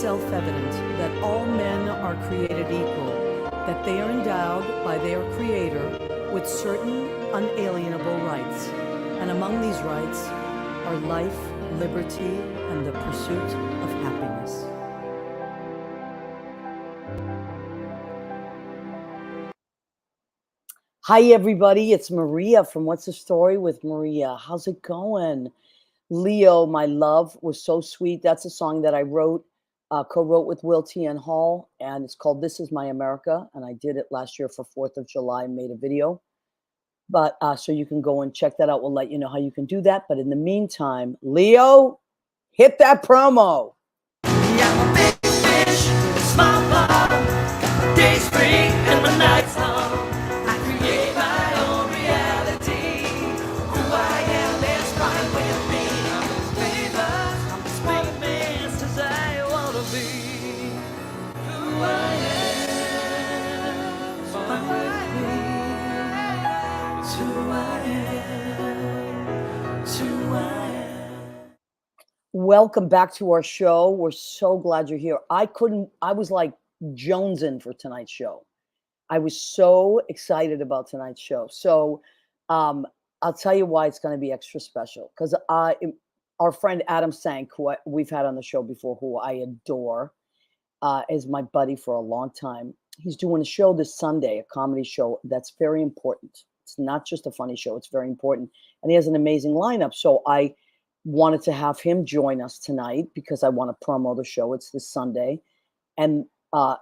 self-evident that all men are created equal, that they are endowed by their Creator with certain unalienable rights, and among these rights are life, liberty, and the pursuit of happiness. Hi, everybody. It's Maria from What's the Story with Maria. How's it going? Leo, my love, was so sweet. That's a song that I wrote, co-wrote with Will T. and Hall, and it's called This Is My America, and I did it last year for 4th of July and made a video. But so you can go and check that out. We'll let you know how you can do that. But in the meantime, Leo, hit that promo. Yeah, I'm a big fish in a small pond. Days free and my nights long. I create my own reality. Who I am is fine with me. I'm as famous, I'm as famous as I wanna be. Who I am is fine with me. It's who I am. It's who I am. Welcome back to our show. We're so glad you're here. I was like jonesing for tonight's show. I was so excited about tonight's show. So I'll tell you why it's going to be extra special. Because our friend Adam Sank, who we've had on the show before, who I adore, is my buddy for a long time. He's doing a show this Sunday, a comedy show that's very important. It's not just a funny show. It's very important. And he has an amazing lineup. So I wanted to have him join us tonight because I want to promo the show. It's this Sunday. And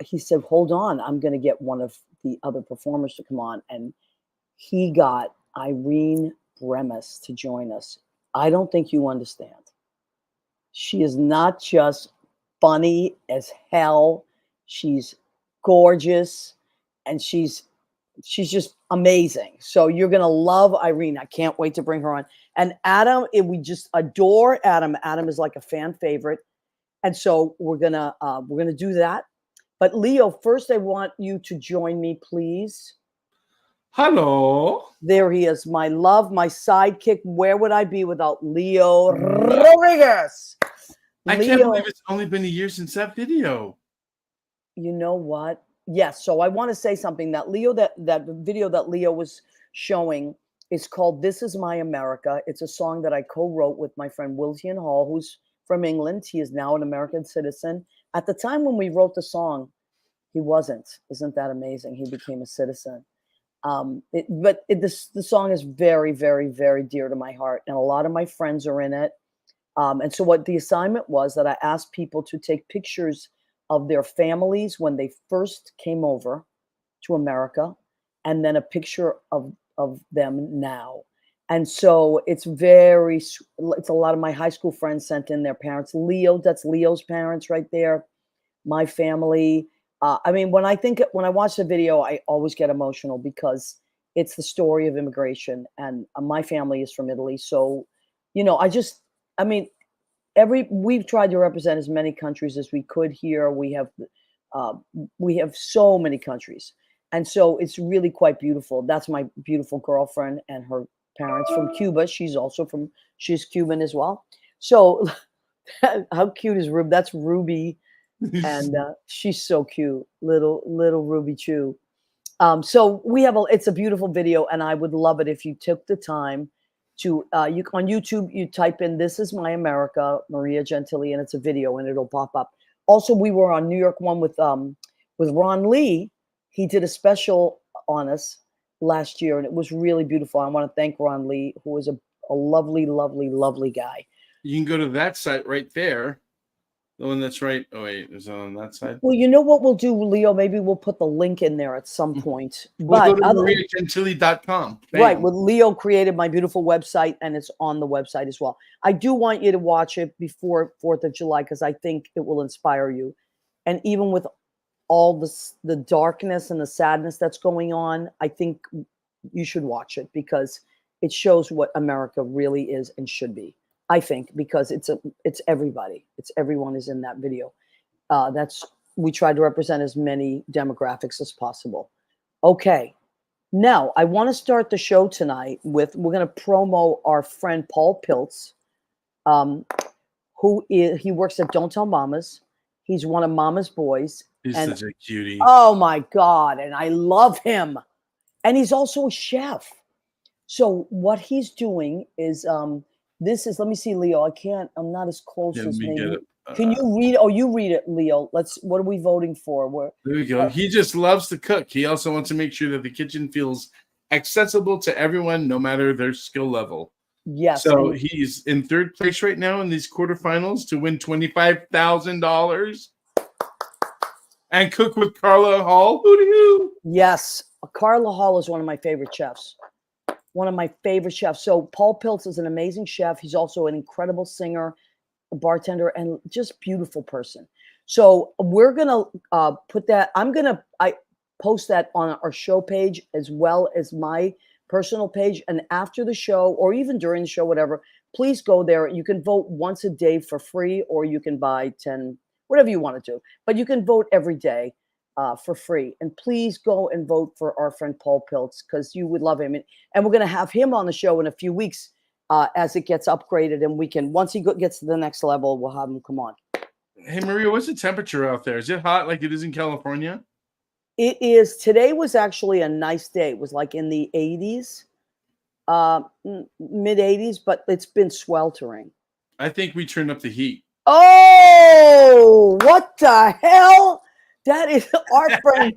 he said, hold on, I'm going to get one of the other performers to come on. And he got Irene Bremis to join us. I don't think you understand. She is not just funny as hell. She's gorgeous and she's just amazing. So you're going to love Irene. I can't wait to bring her on. And Adam, we just adore Adam. Adam is like a fan favorite. And so we're going to do that. But Leo, first I want you to join me, please. Hello. There he is, my love, my sidekick. Where would I be without Leo Rodriguez? I can't believe it's only been a year since that video. You know what? Yes. So I want to say something that Leo, that video that Leo was showing is called This Is My America. It's a song that I co-wrote with my friend Will T. and Hall, who's from England. He is now an American citizen. At the time when we wrote the song, he wasn't. Isn't that amazing? He became a citizen. The song is very, very, very dear to my heart. And a lot of my friends are in it. And so what the assignment was that I asked people to take pictures of their families when they first came over to America, and then a picture of them now. And so it's a lot of my high school friends sent in their parents. Leo, that's Leo's parents right there. My family. I mean, when I watch the video, I always get emotional because it's the story of immigration, and my family is from Italy. So, we've tried to represent as many countries as we could here. We have so many countries. And so it's really quite beautiful. That's my beautiful girlfriend and her parents from Cuba. She's Cuban as well. So how cute is Ruby? That's Ruby. And she's so cute. Little Ruby Chew. So it's a beautiful video, and I would love it if you took the time to on YouTube, you type in This Is My America, Maria Gentili, and it's a video and it'll pop up. Also, we were on New York One with Ron Lee. He did a special on us last year, and it was really beautiful. I want to thank Ron Lee, who is a lovely, lovely, lovely guy. You can go to that site right there. The one that's right. Oh, wait, is it on that side? Well, you know what we'll do, Leo? Maybe we'll put the link in there at some point. We'll go to mariagentili.com. Right. Well, Leo created my beautiful website, and it's on the website as well. I do want you to watch it before 4th of July because I think it will inspire you. And even with all the darkness and the sadness that's going on, I think you should watch it because it shows what America really is and should be. I think because it's everybody. It's everyone is in that video. We tried to represent as many demographics as possible. Okay. Now, I want to start the show tonight we're going to promo our friend Paul Piltz, he works at Don't Tell Mamas. He's one of Mama's boys. He's And such a cutie. oh my God. And I love him. And he's also a chef. So what he's doing is this is, let me see, Leo. I'm not as close Yeah, let as me maybe. get it. Can you read? Oh, you read it, Leo. What are we voting for? There we go. He just loves to cook. He also wants to make sure that the kitchen feels accessible to everyone, no matter their skill level. Yes. So he's in third place right now in these quarterfinals to win $25,000 and cook with Carla Hall. Hoo-doo. Yes. Carla Hall is one of my favorite chefs. One of my favorite chefs. So Paul Piltz is an amazing chef. He's also an incredible singer, a bartender, and just beautiful person. So we're gonna put that. I post that on our show page as well as my personal page. And after the show, or even during the show, whatever, please go there. You can vote once a day for free, or you can buy 10, whatever you want to do. But you can vote every day for free. And please go and vote for our friend Paul Piltz, because you would love him. And we're going to have him on the show in a few weeks as it gets upgraded. And we can, once he gets to the next level, we'll have him come on. Hey, Maria, what's the temperature out there? Is it hot like it is in California? It is. Today was actually a nice day. It was like in the 80s, mid 80s, but it's been sweltering. I think we turned up the heat. Oh, what the hell? That is our friend.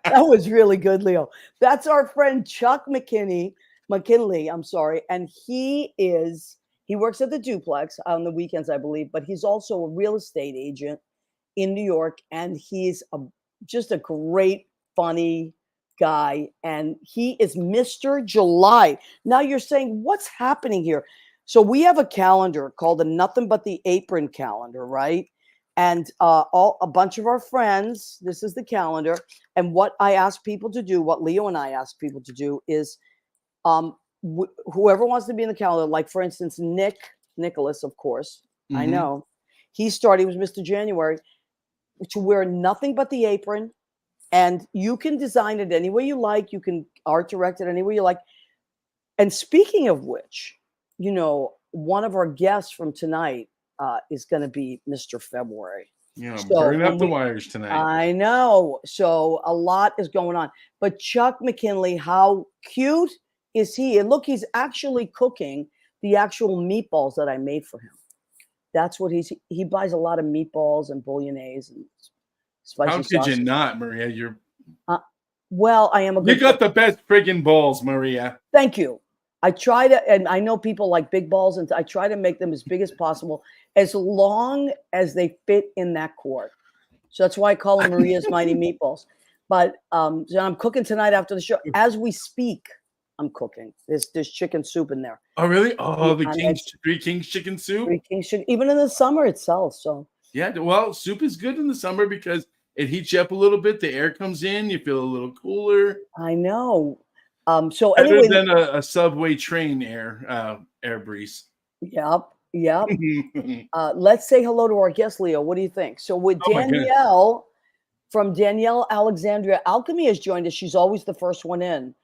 That was really good, Leo. That's our friend Chuck McKinley, I'm sorry. And he works at the Duplex on the weekends, I believe, but he's also a real estate agent in New York. And he's just a great, funny guy. And he is Mr. July. Now you're saying, what's happening here? So we have a calendar called the Nothing But the Apron calendar, right? And a bunch of our friends, this is the calendar. And what I ask people to do, what Leo and I ask people to do is whoever wants to be in the calendar, like for instance, Nicholas, of course, I know. He was Mr. January, to wear nothing but the apron. And you can design it any way you like. You can art direct it any way you like. And speaking of which, you know, one of our guests from tonight is going to be Mr. February. Yeah, burn up the wires tonight. I know. So a lot is going on. But Chuck McKinley, how cute is he? And look, he's actually cooking the actual meatballs that I made for him. That's what he buys a lot of meatballs and bouillonnaises and spicy How could sausage. you not, Maria? Well, I am a good You got the best friggin' balls, Maria. Thank you. I try to, and I know people like big balls, and I try to make them as big as possible, as long as they fit in that quart. So that's why I call them Maria's Mighty Meatballs. But so I'm cooking tonight after the show. As we speak, I'm cooking. There's chicken soup in there. Oh, really? Oh, the And Three Kings chicken soup? Three Kings chicken. Even in the summer it sells. So Yeah, well, soup is good in the summer because it heats you up a little bit. The air comes in. You feel a little cooler. I know. So Better anyway, than a subway train air breeze. Yep. Let's say hello to our guest, Leo. What do you think? So with Danielle from Danielle Alexandria Alchemy has joined us. She's always the first one in.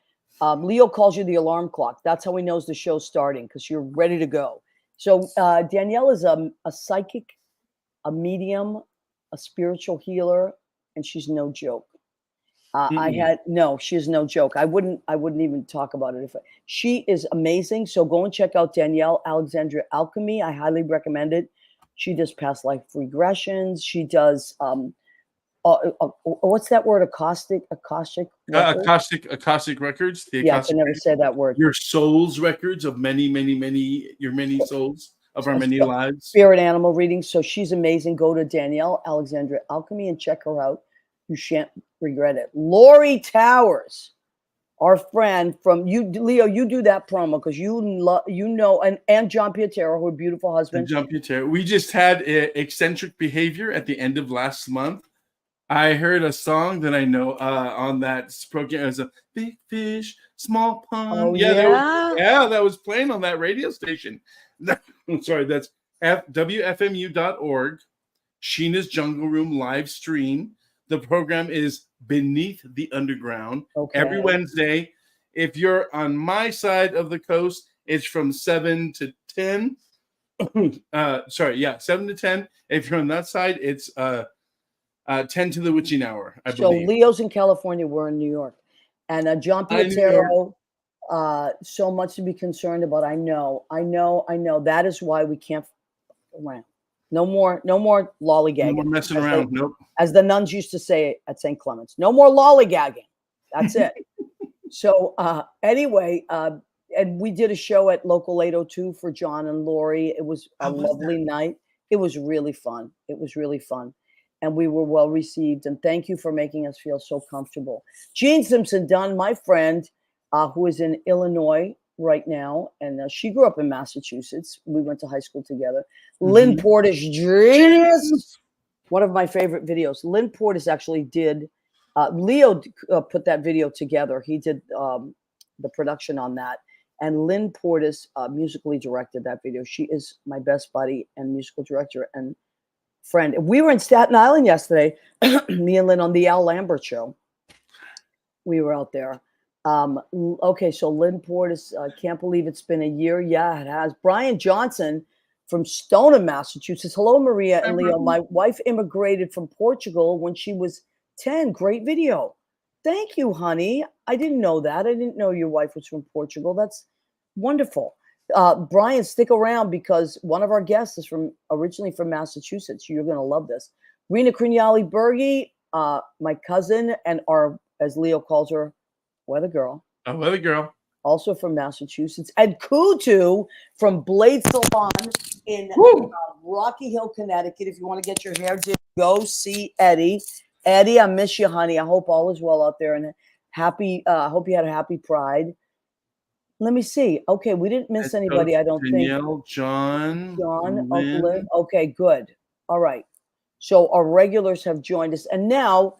Leo calls you the alarm clock. That's how he knows the show's starting, because you're ready to go. So Danielle is a psychic, a medium, a spiritual healer, and she's no joke. She is no joke. I wouldn't even talk about it she is amazing. So go and check out Danielle Alexandria Alchemy. I highly recommend it. She does past life regressions. She does what's that word? Akashic records. I can never say that word. Your soul's records of many souls of our many lives. Spirit animal readings. So she's amazing. Go to Danielle Alexandria Alchemy and check her out. You shan't regret it. Lori Towers, our friend from you, Leo. You do that promo because you know, and John Pietero, her beautiful husband. John Pietero. We just had eccentric behavior at the end of last month. I heard a song that I know on that program. It was a big fish, small pond. Oh, yeah, that was playing on that radio station. I'm sorry, that's WFMU.org. Sheena's Jungle Room live stream. The program is Beneath the Underground every Wednesday. If you're on my side of the coast, it's from 7 to 10. sorry, yeah, 7 to 10. If you're on that side, it's 10 to the witching hour, I So believe. Leo's in California, we're in New York. And John Hi, New York. Pietero, so much to be concerned about. I know. That is why we can't around. No more lollygagging. No more messing as around. Nope. As the nuns used to say at St. Clement's. No more lollygagging. That's it. So anyway, and we did a show at Local 802 for John and Lori. It was a lovely night. It was really fun. And we were well received. And thank you for making us feel so comfortable. Jean Simpson Dunn, my friend, who is in Illinois right now, and she grew up in Massachusetts. We went to high school together. Lynn Portis, genius. One of my favorite videos. Lynn Portis actually did. Leo put that video together. He did the production on that. And Lynn Portis musically directed that video. She is my best buddy and musical director and friend. We were in Staten Island yesterday, me and Lynn, on the Al Lambert show. We were out there. Okay, so Lynn Portis, can't believe it's been a year. Yeah, it has. Brian Johnson from Stoneham, Massachusetts. Hello, Maria and Leo. My wife immigrated from Portugal when she was 10. Great video. Thank you, honey. I didn't know that. I didn't know your wife was from Portugal. That's wonderful. Brian, stick around because one of our guests is originally from Massachusetts. You're going to love this. Rena Crignali Bergi, my cousin, and our, as Leo calls her, weather girl. A weather girl. Also from Massachusetts. And Kutu from Blade Salon in Rocky Hill, Connecticut. If you want to get your hair done, go see Eddie. Eddie, I miss you, honey. I hope all is well out there, and happy. Hope you had a happy Pride. Let me see. Okay, we didn't miss anybody. I don't Danielle, think. John. Lynn. Okay, good. All right. So our regulars have joined us, and now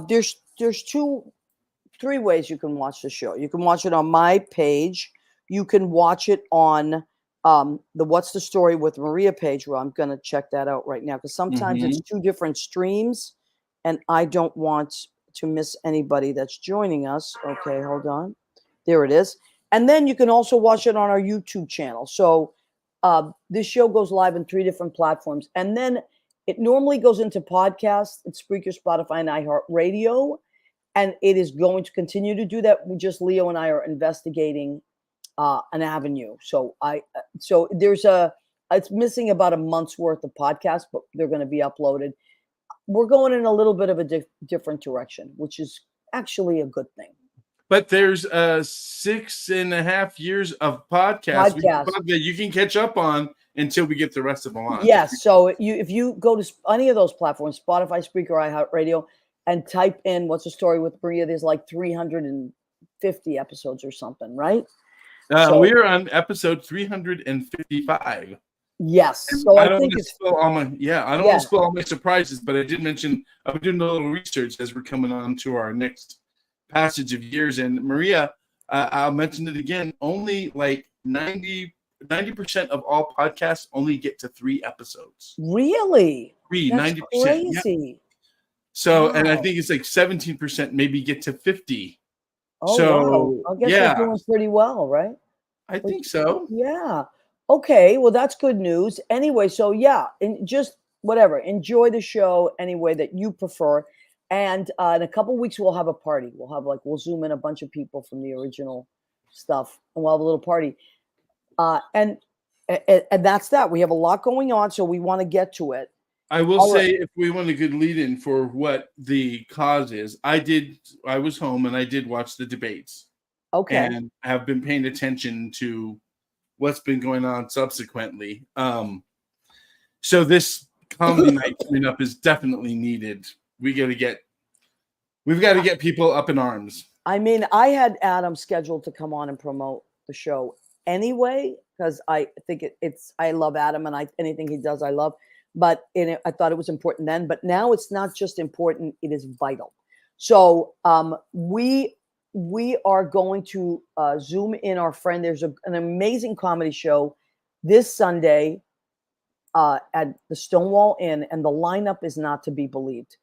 there's 3 ways you can watch the show. You can watch it on my page. You can watch it on the What's the Story with Maria page, where I'm going to check that out right now because sometimes it's 2 different streams. And I don't want to miss anybody that's joining us. Okay, hold on. There it is. And then you can also watch it on our YouTube channel. So this show goes live in 3 different platforms. And then it normally goes into podcasts. It's Spreaker, Spotify, and iHeartRadio. And it is going to continue to do that. Leo and I are investigating an avenue. So there's it's missing about a month's worth of podcasts, but they're going to be uploaded. We're going in a little bit of a different direction, which is actually a good thing. But there's 6.5 years of podcasts that you can catch up on until we get the rest of them on. Yes. So if you go to any of those platforms, Spotify, Spreaker, iHeartRadio, and type in What's the Story with Maria, there's like 350 episodes or something, right? We're on episode 355. Yes. So I don't want to spill all my surprises, but I did mention I've been doing a little research as we're coming on to our next passage of years. And Maria, I'll mention it again, only like 90% of all podcasts only get to 3 episodes. Really? 90%. Crazy. Yeah. So, and I think it's like 17% maybe get to 50. Oh, so, wow. I guess we're doing pretty well, right? I think so. Yeah. Okay. Well, that's good news. Anyway, so yeah, and just whatever. Enjoy the show any way that you prefer. And in a couple of weeks, we'll have a party. We'll zoom in a bunch of people from the original stuff, and we'll have a little party. And that's that. We have a lot going on, so we want to get to it. I will say, if we want a good lead in for what the cause is, I was home and I did watch the debates. Okay. And have been paying attention to what's been going on subsequently. So this comedy night coming up is definitely needed. We've got to get people up in arms. I mean, I had Adam scheduled to come on and promote the show anyway, because I think I love Adam, and anything he does, I love. But I thought it was important then. But now it's not just important; it is vital. So we are going to zoom in our friend. There's an amazing comedy show this Sunday at the Stonewall Inn, and the lineup is not to be believed.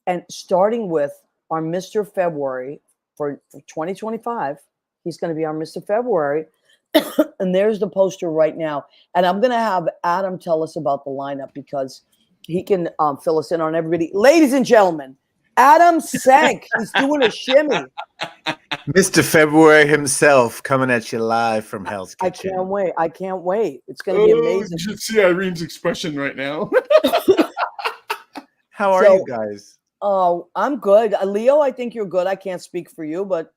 And starting with our Mr. February for 2025, he's going to be our Mr. February. And there's the poster right now. And I'm going to have Adam tell us about the lineup because he can fill us in on everybody. Ladies and gentlemen, Adam Sank. He's doing a shimmy. Mr. February himself coming at you live from Hell's I Kitchen. can't wait. I can't wait. It's going to be amazing. You should see Irene's expression right now. How are So- you guys? Oh, I'm good. Leo, I think you're good. I can't speak for you, but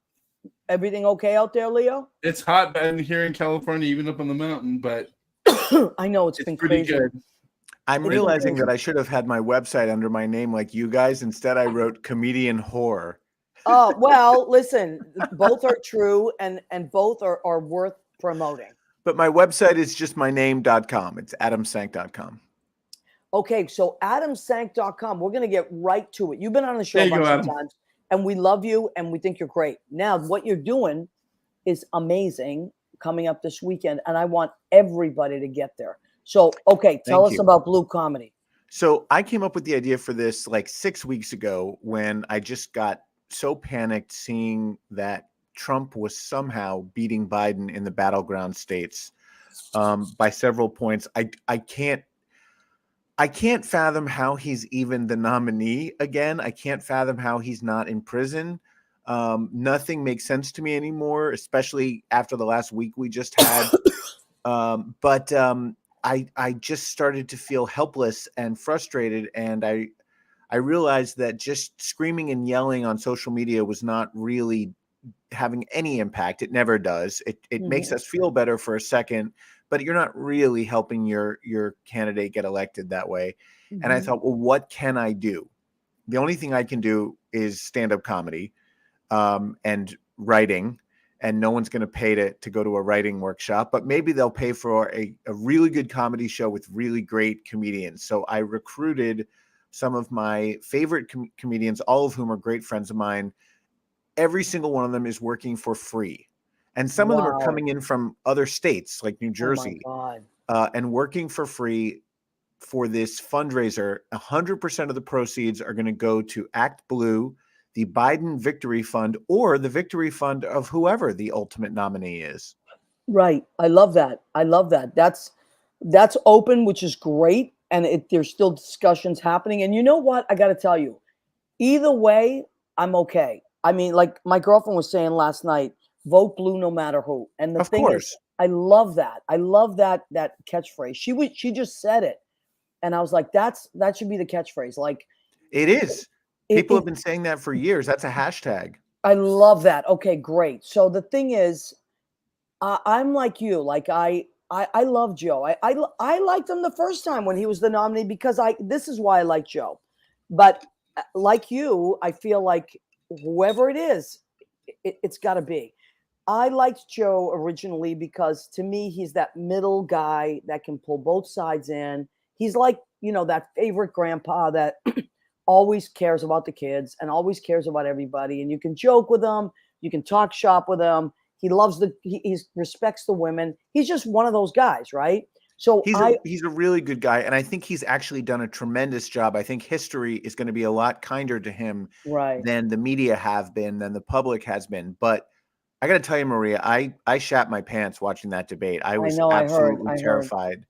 everything okay out there, Leo? It's hot bad here in California, even up on the mountain, but I know it's it's been pretty crazy. good. I'm It's realizing amazing. that I should have had my website under my name like you guys. Instead, I wrote comedian whore. Oh, well, listen, both are true and both are worth promoting. But my website is just my name.com. It's adamsank.com. Okay, so adamsank.com, we're going to get right to it. You've been on the show There a you go, bunch of Adam. times, and we love you, and we think you're great. Now, what you're doing is amazing coming up this weekend, and I want everybody to get there. So, okay, tell Thank us you. about Blue Comedy. So I came up with the idea for this like 6 weeks ago when I just got so panicked seeing that Trump was somehow beating Biden in the battleground states by several points. I can't fathom how he's even the nominee again. I can't fathom how he's not in prison. Nothing makes sense to me anymore, especially after the last week we just had. But I just started to feel helpless and frustrated, and I realized that just screaming and yelling on social media was not really having any impact. It never does. It makes us feel better for a second, but you're not really helping your candidate get elected that way. And I thought, well, what can I do? The only thing I can do is stand-up comedy and writing, and no one's going to pay to go to a writing workshop, but maybe they'll pay for a really good comedy show with really great comedians. So I recruited some of my favorite comedians, all of whom are great friends of mine. Every single one of them is working for free. And some of them are Wow. coming in from other states like New Oh, my Jersey God. and working for free for this fundraiser. 100% of the proceeds are going to go to Act Blue, the Biden Victory Fund, or the Victory Fund of whoever the ultimate nominee is. Right. I love that. I love that. That's open, which is great. And there's still discussions happening. And you know what? I got to tell you, either way, I'm okay. I mean, like my girlfriend was saying last night, vote blue no matter who. And the Of thing course. is, I love that. I love that catchphrase. She just said it. And I was like, that should be the catchphrase. Like It is. People it- have been saying that for years. That's a hashtag. I love that. Okay, great. So the thing is, I'm like you. Like I love Joe. I liked him the first time when he was the nominee because this is why I like Joe. But like you, I feel like whoever it is, it's got to be. I liked Joe originally because to me, he's that middle guy that can pull both sides in. He's like, that favorite grandpa that always cares about the kids and always cares about everybody. And you can joke with him. You can talk shop with him. He loves he respects the women. He's just one of those guys, right? So he's a really good guy, and I think he's actually done a tremendous job. I think history is going to be a lot kinder to him right. than the media have been, than the public has been. But I got to tell you, Maria, I shat my pants watching that debate. I was absolutely terrified.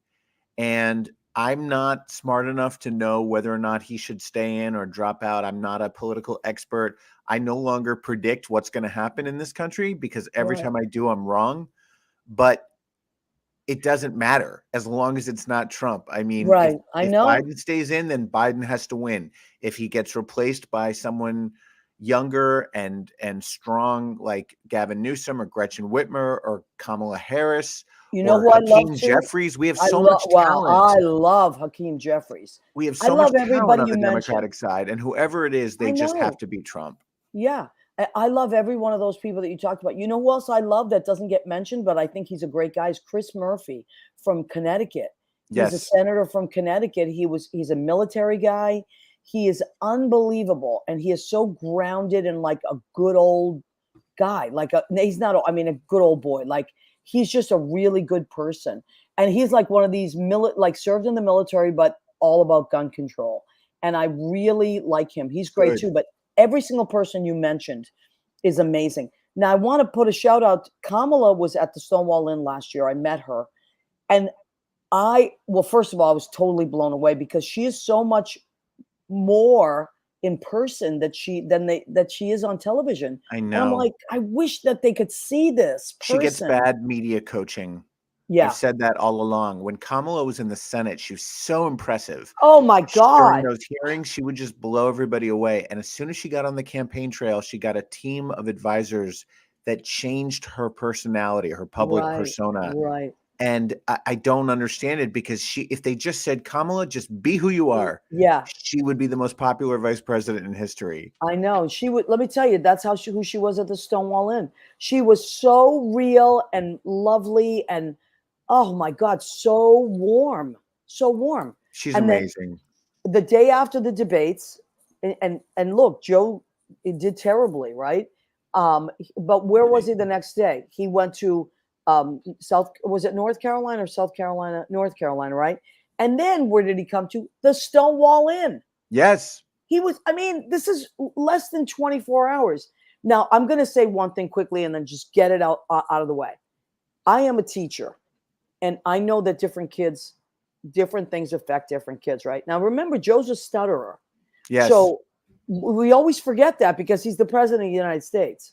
And I'm not smart enough to know whether or not he should stay in or drop out. I'm not a political expert. I no longer predict what's going to happen in this country because every time I do, I'm wrong. But it doesn't matter as long as it's not Trump. I mean, if Biden stays in, then Biden has to win. If he gets replaced by someone younger and strong like Gavin Newsom or Gretchen Whitmer or Kamala Harris, you know or who I love Hakeem too? Jeffries, we have so much talent. I love Hakeem Jeffries. We have so much talent on the Democratic side, and whoever it is, they just have to beat Trump. Yeah. I love every one of those people that you talked about. You know who else I love that doesn't get mentioned, but I think he's a great guy is Chris Murphy from Connecticut. He's a senator from Connecticut. He's a military guy. He is unbelievable. And he is so grounded and like a good old guy. He's not, I mean, a good old boy. Like he's just a really good person. And he's like one of these served in the military, but all about gun control. And I really like him. He's great too. But every single person you mentioned is amazing. Now I want to put a shout out. Kamala was at the Stonewall Inn last year. I met her, and well, first of all, I was totally blown away because she is so much more in person that she is on television. I And I'm know. like, I wish that they could see this person. She gets bad media coaching. Yeah. I've said that all along. When Kamala was in the Senate, she was so impressive. Oh my God. During those hearings, she would just blow everybody away. And as soon as she got on the campaign trail, she got a team of advisors that changed her personality, her public persona. Right. And I don't understand it because if they just said, Kamala, just be who you are. Yeah. She would be the most popular vice president in history. I know. She would, let me tell you, that's who she was at the Stonewall Inn. She was so real and lovely and, oh my God, so warm. So warm. She's And then amazing. the day after the debates, and look, Joe did terribly, right? But where was he the next day? He went to was it North Carolina or South Carolina? North Carolina, right? And then where did he come to? The Stonewall Inn. Yes. He was, I mean, this is less than 24 hours. Now, I'm going to say one thing quickly and then just get it out of the way. I am a teacher, and I know that different things affect different kids, right? Now, remember, Joe's a stutterer. Yes. So we always forget that because he's the president of the United States.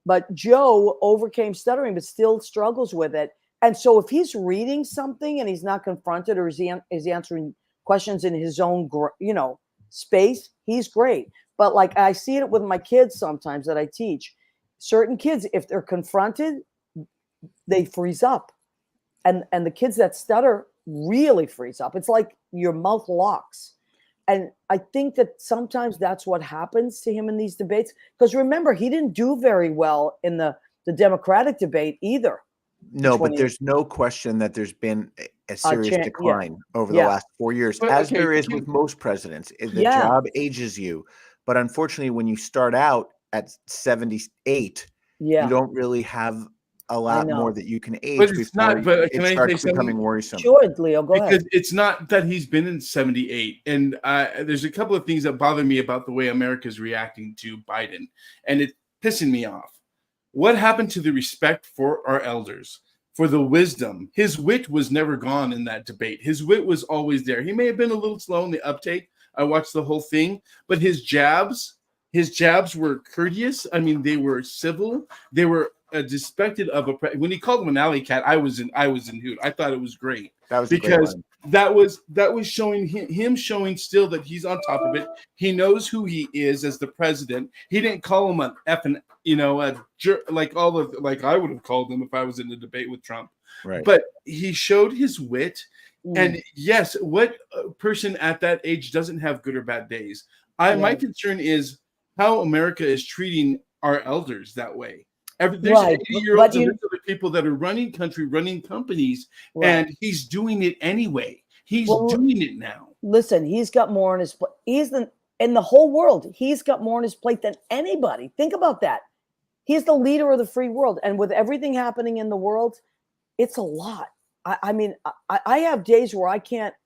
But Joe overcame stuttering, but still struggles with it. And so if he's reading something and he's not confronted, or is he answering questions in his own, space, he's great. But like I see it with my kids sometimes that I teach. Certain kids, if they're confronted, they freeze up. And the kids that stutter really freeze up. It's like your mouth locks. And I think that sometimes that's what happens to him in these debates. Because remember, he didn't do very well in the Democratic debate either. No, but there's no question that there's been a serious decline over the last 4 years, as there is with most presidents. The job ages you. But unfortunately, when you start out at 78, you don't really have a lot more that you can age before it starts becoming worrisome. Sure, Leo, go ahead. Because it's not that he's been in 78. And there's a couple of things that bother me about the way America's reacting to Biden. And it's pissing me off. What happened to the respect for our elders, for the wisdom? His wit was never gone in that debate. His wit was always there. He may have been a little slow in the uptake. I watched the whole thing. But his jabs were courteous. I mean, they were civil. They were respected of when he called him an alley cat, I was in hoot. I thought it was great. That was because that was showing him showing still that he's on top of it. He knows who he is as the president. He didn't call him an effing, a jerk like I would have called him if I was in a debate with Trump. Right. But he showed his wit. And yes, what person at that age doesn't have good or bad days? My concern is how America is treating our elders that way. There's 80-year-olds and there's other people that are running country, running companies, and he's doing it anyway. He's doing it now. Listen, he's got more on his plate. In the whole world, he's got more on his plate than anybody. Think about that. He's the leader of the free world. And with everything happening in the world, it's a lot. I mean, I have days where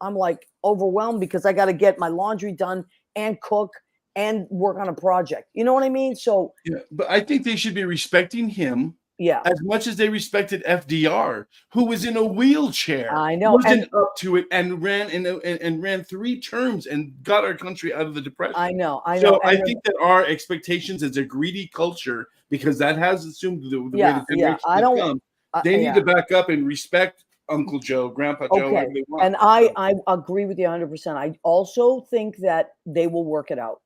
I'm like overwhelmed because I got to get my laundry done and cook and work on a project. You know what I mean? So but I think they should be respecting him as much as they respected FDR, who was in a wheelchair. I know. Wasn't up to it and ran 3 terms and got our country out of the depression. I know. So I think that our expectations as a greedy culture, because that has assumed the way the generation has come, they need to back up and respect Uncle Joe, Grandpa Joe. Okay. And I agree with you 100%. I also think that they will work it out.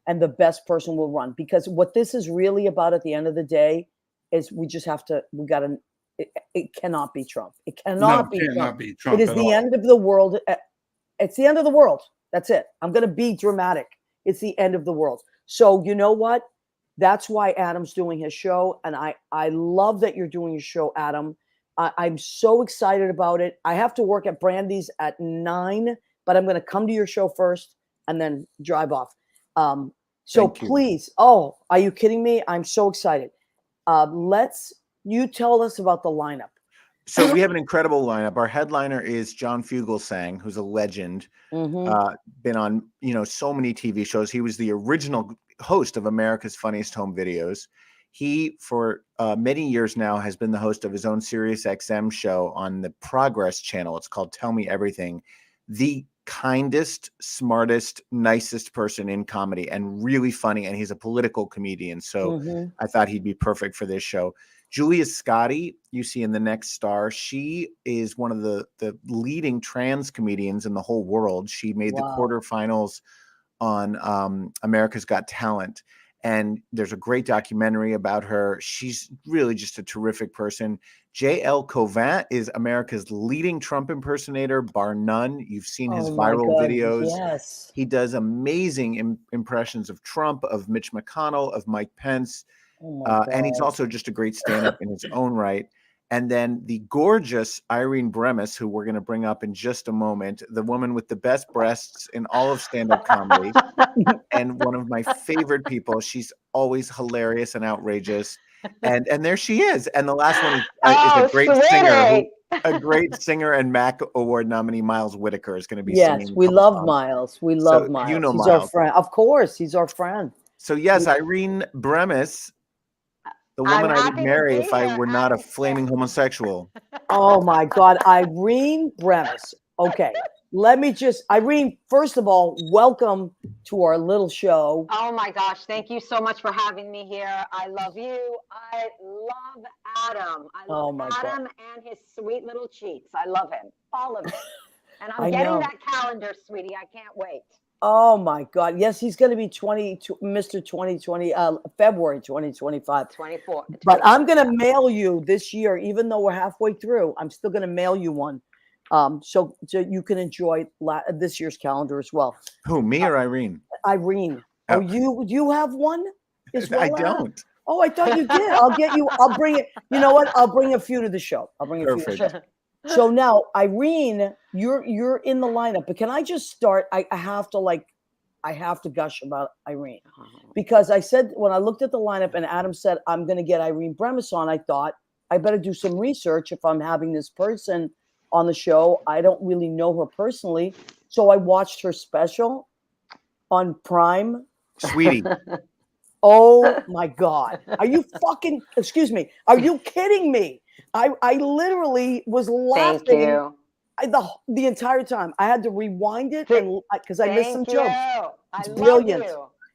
And the best person will run, because what this is really about at the end of the day is it cannot be Trump. It cannot be Trump. It is the end of the world. It's the end of the world. That's it. I'm going to be dramatic. It's the end of the world. So you know what? That's why Adam's doing his show. And I love that you're doing your show, Adam. I'm so excited about it. I have to work at Brandy's at 9, but I'm going to come to your show first and then drive off. So please, are you kidding me? I'm so excited. You tell us about the lineup. So we have an incredible lineup. Our headliner is John Fugelsang, who's a legend, been on, so many TV shows. He was the original host of America's Funniest Home Videos. He, for many years now, has been the host of his own Sirius XM show on the Progress channel. It's called Tell Me Everything. The kindest, smartest, nicest person in comedy, and really funny. And he's a political comedian. So I thought he'd be perfect for this show. Julia Scotti, you see in The Next Star, she is one of the leading trans comedians in the whole world. She made the quarterfinals on America's Got Talent. And there's a great documentary about her. She's really just a terrific person. J.L. Covant is America's leading Trump impersonator, bar none. You've seen his viral videos. Yes. He does amazing impressions of Trump, of Mitch McConnell, of Mike Pence. And he's also just a great stand-up in his own right. And then the gorgeous Irene Bremis, who we're going to bring up in just a moment, the woman with the best breasts in all of stand-up comedy, and one of my favorite people. She's always hilarious and outrageous. And there she is. And the last one is a great singer. A great singer and MAC Award nominee, Miles Whitaker, is going to be singing. Yes, we love Miles. We love Miles. You know he's Miles. Our friend. Of course, he's our friend. So yes, Irene Bremis, the woman I would marry if I were not a flaming homosexual. Oh my God, Irene Bremis. Okay, let me just, Irene, first of all, welcome to our little show. Oh my gosh, thank you so much for having me here. I love you. I love Adam. I love Adam and his sweet little cheeks. I love him, all of it. And I'm getting that calendar, sweetie. I can't wait. Oh my God. Yes, he's going to be Mr. 2020, February 2025. 24. But I'm going to mail you this year, even though we're halfway through, I'm still going to mail you one. So you can enjoy this year's calendar as well. Who, me or Irene? Irene. Oh, you have one as well? I don't. Oh, I thought you did. I'll bring it. You know what? I'll bring a few to the show. Perfect. So now, Irene, you're in the lineup, but can I just start? I have to gush about Irene, because I said, when I looked at the lineup and Adam said, I'm going to get Irene Bremis on, I thought I better do some research if I'm having this person on the show. I don't really know her personally. So I watched her special on Prime. Sweetie. Oh my God. Are you are you kidding me? I literally was laughing the entire time. I had to rewind it because I missed some jokes. It's brilliant.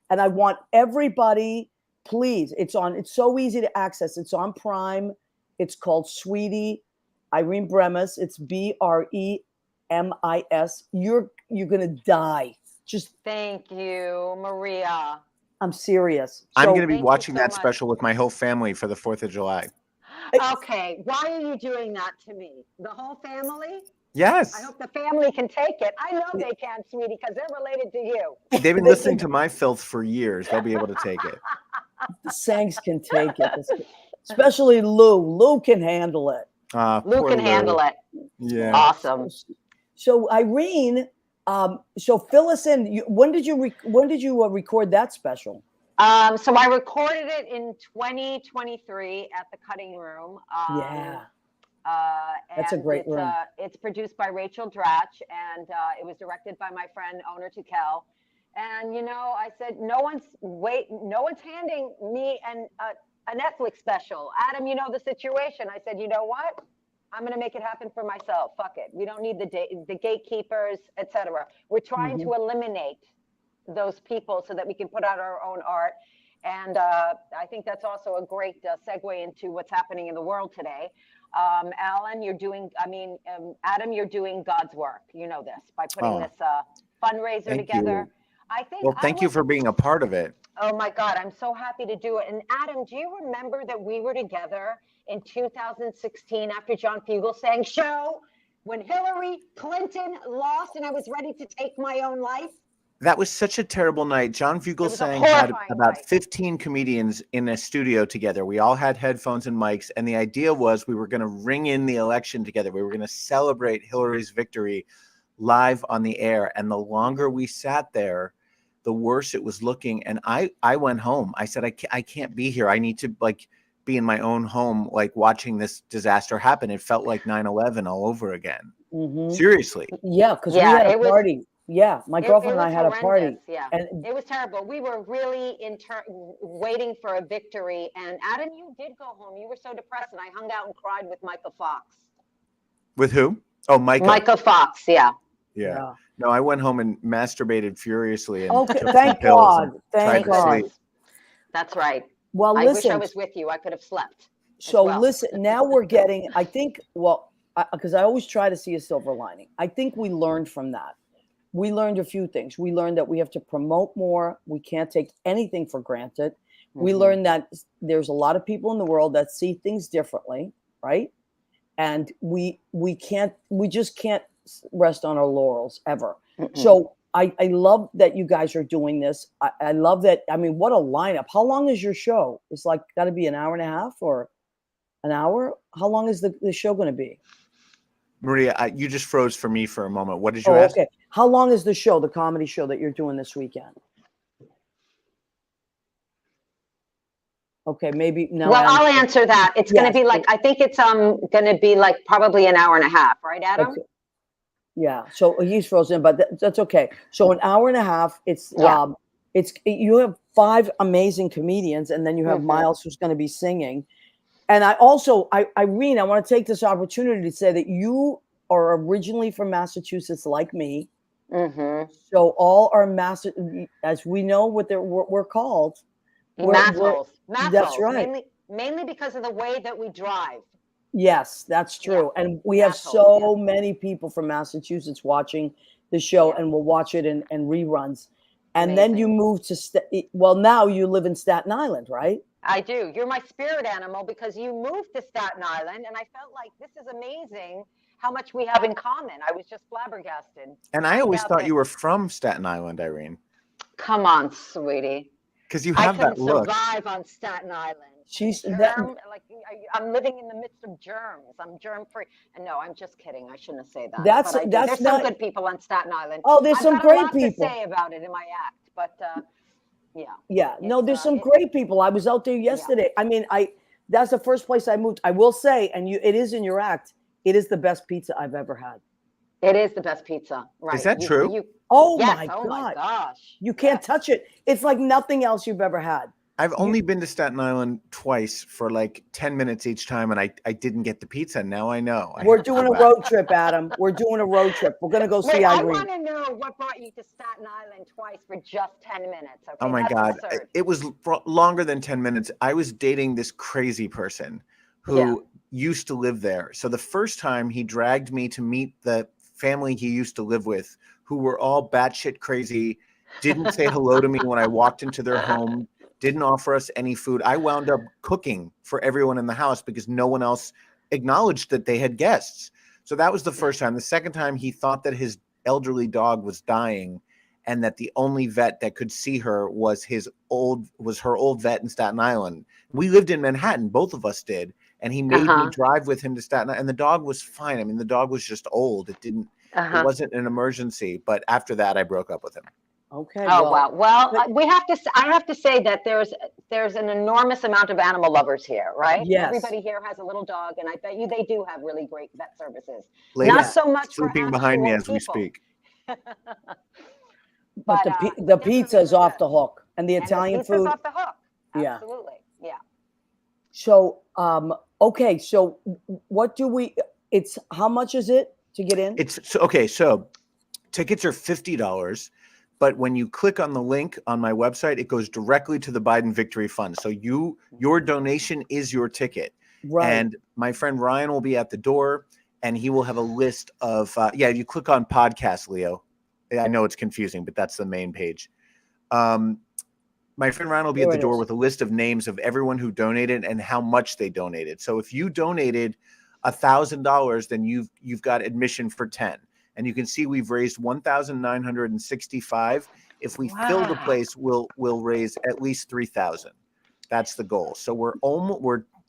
And I want everybody, please, it's so easy to access. It's on Prime. It's called Sweetie, Irene Bremis. It's Bremis. You're going to die. Just thank you, Maria. I'm serious. I'm going to be watching that special with my whole family for the 4th of July. Okay, why are you doing that to me? The whole family? Yes. I hope the family can take it. I know they can, sweetie, because they're related to you. They've been listening to my filth for years. They'll be able to take it. The Sangs can take it. Especially Lou. Lou can handle it. Lou can handle it. Yeah. Awesome. So Irene, so fill us in. When did you record that special? So I recorded it in 2023 at the Cutting Room. That's a great room. It's produced by Rachel Dratch, and it was directed by my friend Oner Tukel. And I said, no one's handing me a Netflix special. Adam, you know the situation. I said, you know what? I'm going to make it happen for myself. Fuck it. We don't need the gatekeepers, etc. We're trying to eliminate those people so that we can put out our own art. And I think that's also a great segue into what's happening in the world today. Adam, you're doing God's work. You know this, by putting this fundraiser together. Thank you for being a part of it. Oh my God, I'm so happy to do it. And Adam, do you remember that we were together in 2016 after John Fugelsang show when Hillary Clinton lost and I was ready to take my own life? That was such a terrible night. John Fugelsang had about 15 comedians in a studio together. We all had headphones and mics, and the idea was we were going to ring in the election together. We were going to celebrate Hillary's victory live on the air. And the longer we sat there, the worse it was looking. And I went home. I said, I can't be here. I need to be in my own home, watching this disaster happen. It felt like 9/11 all over again. Seriously. Yeah, because we had a party. Yeah, my girlfriend and I was had a party, horrendous, yeah. and It was terrible. We were really waiting for a victory. And Adam, you did go home. You were so depressed, and I hung out and cried with Micah Fox. With who? Oh, Micah. Micah Fox, yeah. Yeah. No, I went home and masturbated furiously. And Okay, took some thank pills God. and Thank tried to God. sleep. That's right. Well, I wish I listen. was with you. I could have slept. So well. listen, now we're getting, I think, well, because I always try to see a silver lining. I think we learned from that. We learned a few things. We learned that we have to promote more. We can't take anything for granted. We learned that there's a lot of people in the world that see things differently, right? And we just can't rest on our laurels ever. So I love that you guys are doing this. I love that. I mean, what a lineup. How long is your show? It's like got to be an hour and a half or an hour? How long is the show going to be? Maria, you just froze for me for a moment. What did you ask? Okay. How long is the show, the comedy show that you're doing this weekend? Okay, maybe now. Well, I'll answer that. It's going to be like, I think it's going to be like probably an hour and a half, right, Adam? Okay. Yeah. So he's frozen, but that's okay. So an hour and a half. It's you have 5 amazing comedians, and then you have Miles who's going to be singing. And I also, Irene, I want to take this opportunity to say that you are originally from Massachusetts, like me. So all our as we know what we're called. Massholes. That's right. Mainly because of the way that we drive. Yes, that's true. Yeah. And we have so many people from Massachusetts watching the show and will watch it in reruns. And then you move to, now you live in Staten Island, right? I do. You're my spirit animal because you moved to Staten Island, and I felt like this is amazing how much we have in common. I was just flabbergasted. And I always thought you were from Staten Island, Irene. Come on, sweetie. Because you have that look. I couldn't survive on Staten Island. She's I'm living in the midst of germs. I'm germ free. And no, I'm just kidding. I shouldn't say that. There's some good people on Staten Island. Oh, there's some great people. I've got a lot to say about it in my act, but yeah. Yeah. No, there's some great people. I was out there yesterday. Yeah. I mean, that's the first place I moved. I will say, and it is in your act, it is the best pizza I've ever had. It is the best pizza. Right. Is that true? Oh, yes, my God. Oh my gosh. You can't touch it. It's like nothing else you've ever had. I've only been to Staten Island twice for like 10 minutes each time, and I didn't get the pizza. Now I know. We're doing a road trip, Adam. We're doing a road trip. We're going to go see Irene. I want to know what brought you to Staten Island twice for just 10 minutes. Okay? Oh, my God. Absurd. It was longer than 10 minutes. I was dating this crazy person who used to live there. So the first time he dragged me to meet the family he used to live with, who were all batshit crazy, didn't say hello to me when I walked into their home, didn't offer us any food. I wound up cooking for everyone in the house because no one else acknowledged that they had guests. So that was the first time. The second time, he thought that his elderly dog was dying and that the only vet that could see her was her old vet in Staten Island. We lived in Manhattan, both of us did. And he made me drive with him to Staten Island. And the dog was fine. I mean, the dog was just old. It wasn't an emergency. But after that, I broke up with him. Okay. Oh, wow. Well, I have to say that there's an enormous amount of animal lovers here, right? Yes. Everybody here has a little dog, and I bet you they do have really great vet services. Ladies, not so much sleeping for behind me as people. we speak. But the pizza is off the hook, and the Italian food off the hook. Yeah. Absolutely. Yeah. So, okay. So what do it's how much is it to get in? So tickets are $50. But when you click on the link on my website, it goes directly to the Biden Victory Fund. So your donation is your ticket. Right. And my friend Ryan will be at the door, and he will have a list of you click on podcast, Leo. I know it's confusing, but that's the main page. My friend Ryan will be at the door with a list of names of everyone who donated and how much they donated. So if you donated $1,000, then you've got admission for 10. And you can see we've raised $1,965. If we fill the place, we'll raise at least $3,000. That's the goal. So we're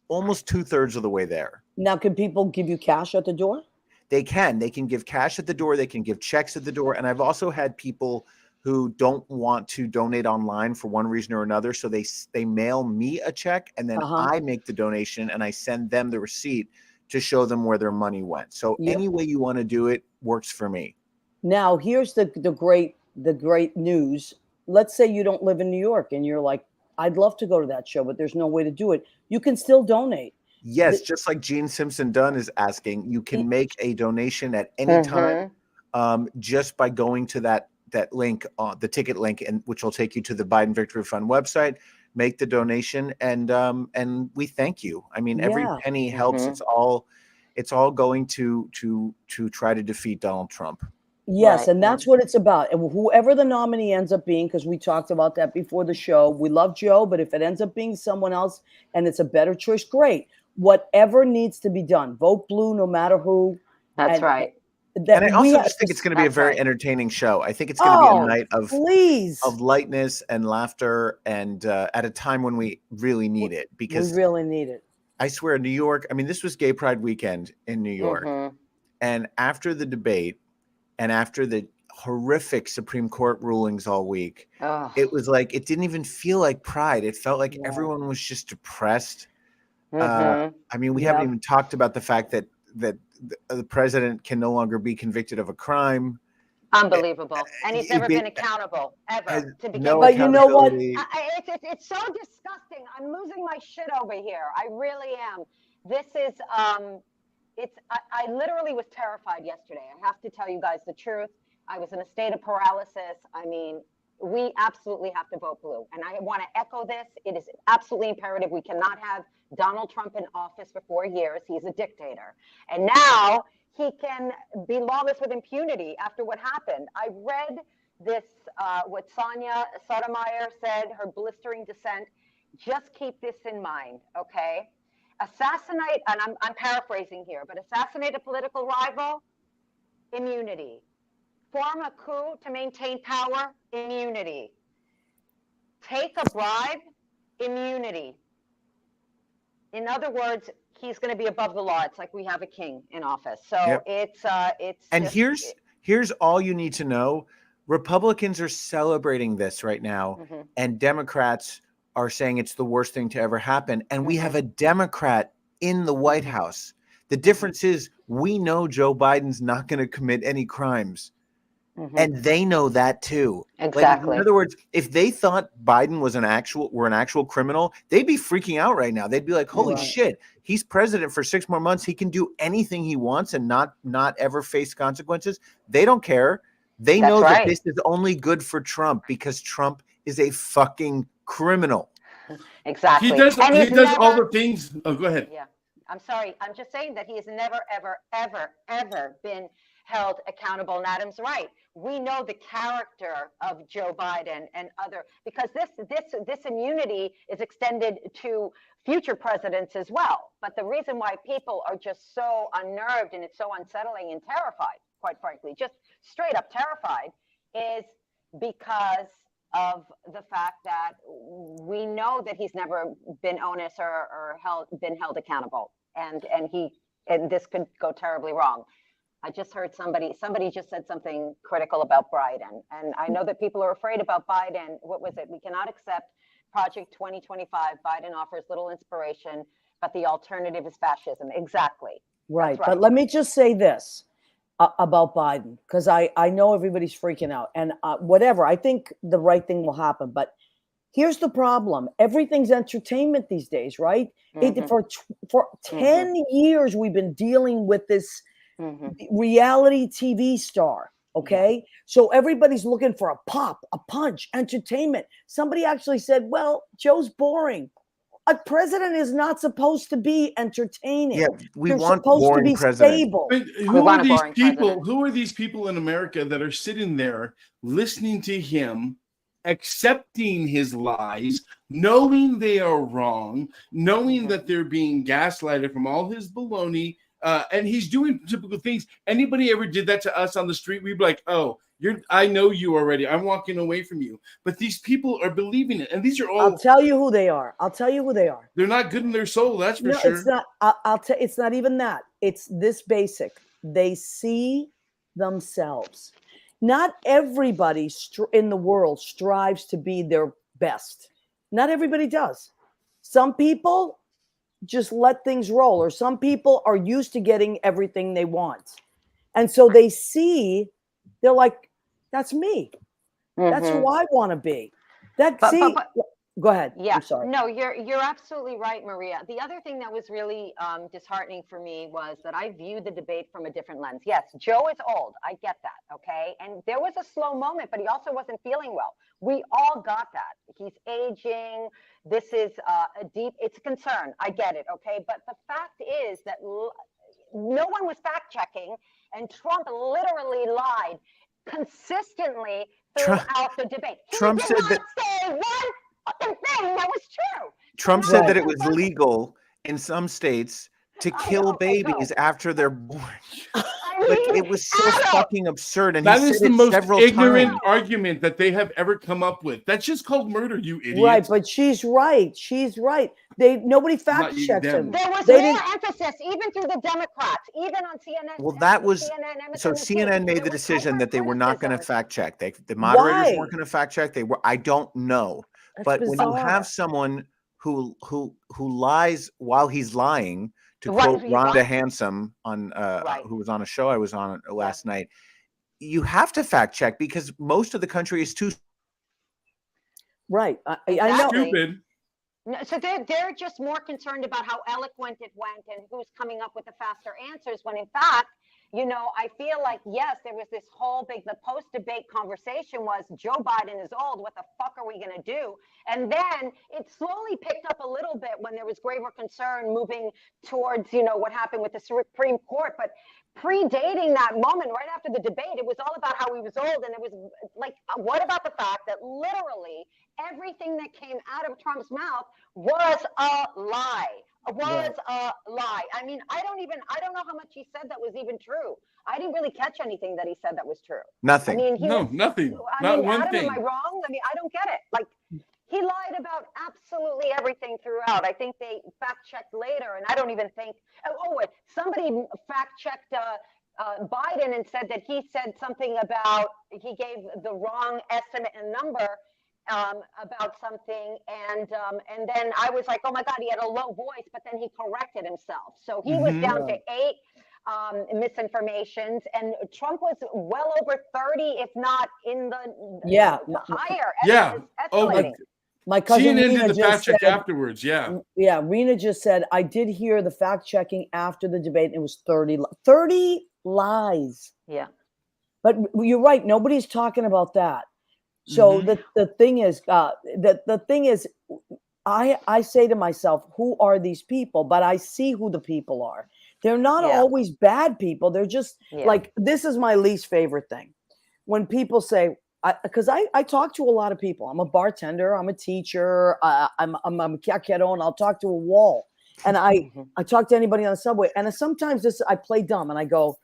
almost 2/3 of the way there. Now, can people give you cash at the door? They can give cash at the door. They can give checks at the door. And I've also had people who don't want to donate online for one reason or another. So they mail me a check, and then I make the donation and I send them the receipt to show them where their money went. So any way you want to do it works for me. Now, here's the great news. Let's say you don't live in New York and you're like, I'd love to go to that show, but there's no way to do it. You can still donate. Yes, just like Gene Simpson Dunn is asking, you can make a donation at any time, just by going to that link, the ticket link, and which will take you to the Biden Victory Fund website. Make the donation, and we thank you. I mean, every penny helps. It's all going to try to defeat Donald Trump. Yes, Right. and that's what it's about. And whoever the nominee ends up being, because we talked about that before the show, we love Joe, but if it ends up being someone else and it's a better choice, great. Whatever needs to be done, vote blue no matter who. That's And right. And I also just think to- it's going to be a That's very right. entertaining show. I think it's going to be a night please. of lightness and laughter, and at a time when we really need it. We Because really need it. I swear, New York. I mean, this was Gay Pride weekend in New York, and after the debate, and after the horrific Supreme Court rulings all week, Oh. it was like it didn't even feel like Pride. It felt like Yeah. everyone was just depressed. Mhm. I mean, we Yep. haven't even talked about the fact that the president can no longer be convicted of a crime. Unbelievable. And he's it- never it- been accountable, ever, Has to begin no with. But you know what? accountability. It's so disgusting. I'm losing my shit over here. I really am. This is I literally was terrified yesterday. I have to tell you guys the truth. I was in a state of paralysis. I mean, we absolutely have to vote blue. And I want to echo this. It is absolutely imperative. We cannot have Donald Trump in office for 4 years. He's a dictator. And now he can be lawless with impunity after what happened. I read this, what Sonia Sotomayor said, her blistering dissent. Just keep this in mind, okay? Assassinate, and I'm paraphrasing here, but assassinate a political rival, immunity. Form a coup to maintain power, immunity. Take a bribe, immunity. In other words, he's going to be above the law. It's like we have a king in office. So Yep. it's And just, here's all you need to know. Republicans are celebrating this right now, Mhm. and Democrats are saying it's the worst thing to ever happen. And we Mhm. have a Democrat in the White House. The difference is we know Joe Biden's not going to commit any crimes. Mhm. And they know that too. Like, Exactly. in other words, if they thought Biden was an actual criminal, they'd be freaking out right now. They'd be like, "Holy Right. shit, he's president for 6 more months. He can do anything he wants and not ever face consequences." They don't care. They That's know that right. this is only good for Trump because Trump is a fucking criminal. Exactly. He does. And He he's does all never- the things. Oh, go ahead. Yeah. I'm sorry. I'm just saying that he has never, ever, ever, ever been held accountable. And Adam's right. We know the character of Joe Biden and other, because this immunity is extended to future presidents as well. But the reason why people are just so unnerved and it's so unsettling and terrified, quite frankly, just straight up terrified, is because of the fact that we know that he's never been onus or been held accountable, and this could go terribly wrong. I just heard somebody just said something critical about Biden, and I know that people are afraid about Biden. What was it? We cannot accept Project 2025. Biden offers little inspiration, but the alternative is fascism. Exactly. Right. That's But right. let me just say this about Biden, because I know everybody's freaking out and whatever. I think the right thing will happen. But here's the problem. Everything's entertainment these days, right? Mhm. For 10 years, we've been dealing with this Mhm. reality TV star. Okay. So everybody's looking for a pop, a punch, entertainment. Somebody actually said, well, Joe's boring. A president is not supposed to be entertaining. Yeah, we You're want supposed to boring be president. stable. But We who want are a these boring people? president. Who are these people in America that are sitting there listening to him, accepting his lies, knowing they are wrong, knowing that they're being gaslighted from all his baloney, and he's doing typical things. Anybody ever did that to us on the street, we'd be like, "Oh, I know you already. I'm walking away from you." But these people are believing it, and these are all. I'll tell you who they are. They're not good in their soul. That's for No, sure. it's not. I'll tell. It's not even that. It's this basic. They see themselves. Not everybody in the world strives to be their best. Not everybody does. Some people just let things roll, or some people are used to getting everything they want, and so they see they're like, that's me. That's Mhm. who I want to be. That But- see, but- go ahead. Yeah, I'm sorry. no, you're absolutely right, Maria. The other thing that was really disheartening for me was that I viewed the debate from a different lens. Yes, Joe is old. I get that. Okay. And there was a slow moment, but he also wasn't feeling well. We all got that. He's aging. This is it's a concern. I get it. Okay. But the fact is that no one was fact checking, and Trump literally lied consistently throughout the debate. Trump He said did that- not say one fucking thing that was true. Trump So said now that it it's was about- legal in some states to I kill know, I know. babies after they're born. I Like, mean, it was so Adam, fucking absurd, and That he is said the it most several ignorant times. argument that they have ever come up with. That's just called murder, you idiot. Right, but she's right. She's right. Nobody fact you, checks them. him. There was They more didn't- emphasis, even through the Democrats, even on CNN. Well, that was CNN, so. MSNBC. CNN made There the was decision that they were not going to hyper-criticism. fact check. The moderators Why? weren't going to fact check. They were. I don't know. That's But when you bizarre. have someone who lies while he's lying, to Right, quote he's Rhonda lying. Handsome on Right. who was on a show I was on last night, you have to fact check because most of the country is too. Right. I know. Exactly. Stupid. No, so they're just more concerned about how eloquent it went and who's coming up with the faster answers, when in fact, you know, I feel like, yes, there was this whole the post-debate conversation was Joe Biden is old. What the fuck are we going to do? And then it slowly picked up a little bit when there was graver concern moving towards, you know, what happened with the Supreme Court. But predating that moment, right after the debate, it was all about how he was old. And it was like, what about the fact that literally everything that came out of Trump's mouth was a lie? Was a lie. I mean, I don't know how much he said that was even true. I didn't really catch anything that he said that was true. Nothing. I mean, he No, was, nothing. I Not mean, one Adam, thing. am I wrong? I mean, I don't get it. Like, he lied about absolutely everything throughout. I think they fact checked later, and I don't even think. Oh, wait, somebody fact checked Biden and said that he said something about he gave the wrong estimate and number about something, and then I was like, oh my God, he had a low voice, but then he corrected himself. So he was down to 8 misinformations, and Trump was well over 30, if not in the higher. Yeah. Oh, escalating. My cousin CNN Rena did the fact just check said, afterwards. Yeah. yeah, Rena just said, I did hear the fact checking after the debate, and it was 30 lies. Yeah. But you're right. Nobody's talking about that. So the thing is, I say to myself, who are these people? But I see who the people are. They're not always bad people. They're just like, this is my least favorite thing. When people say, because I talk to a lot of people. I'm a bartender. I'm a teacher. I'm a caquero, and I'll talk to a wall. And I talk to anybody on the subway. And sometimes I play dumb, and I go,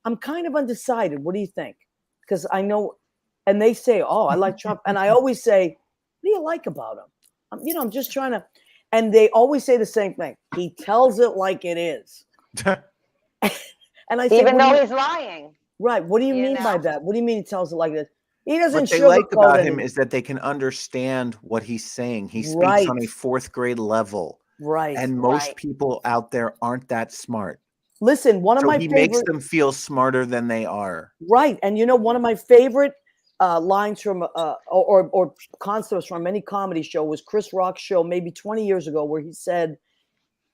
I'm kind of undecided. What do you think? Because I know, and they say, oh, I like Trump. And I always say, what do you like about him? I'm just trying to, and they always say the same thing. He tells it like it is. And I say, even though he's lying. Right. What do you mean by know? that? What do you mean he tells it like this? He doesn't What they like about him anything. is that they can understand what he's saying. He speaks Right. on a 4th grade level. Right. And most Right. people out there aren't that smart. Listen, one of So my he favorite, makes them feel smarter than they are. right. And one of my favorite lines from or concepts from any comedy show was Chris Rock's show maybe 20 years ago, where he said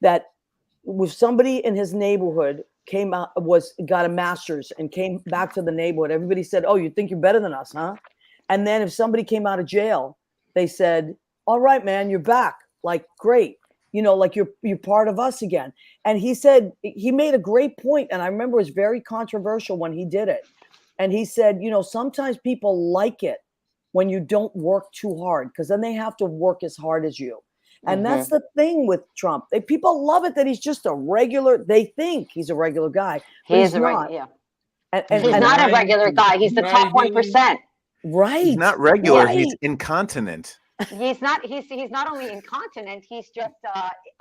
that if somebody in his neighborhood got a master's and came back to the neighborhood, everybody said, oh, you think you're better than us, huh? And then if somebody came out of jail, they said, all right, man, you're back. Like, great. Like you're part of us again. And he said, he made a great point, and I remember it was very controversial when he did it. And he said, sometimes people like it when you don't work too hard, because then they have to work as hard as you. And that's the thing with Trump. People love it that he's just they think he's a regular guy. But He he's is a not. regular, And he's not a regular guy. He's the top 1%. right. He's not regular. Right. He's incontinent. He's not only incontinent, he's just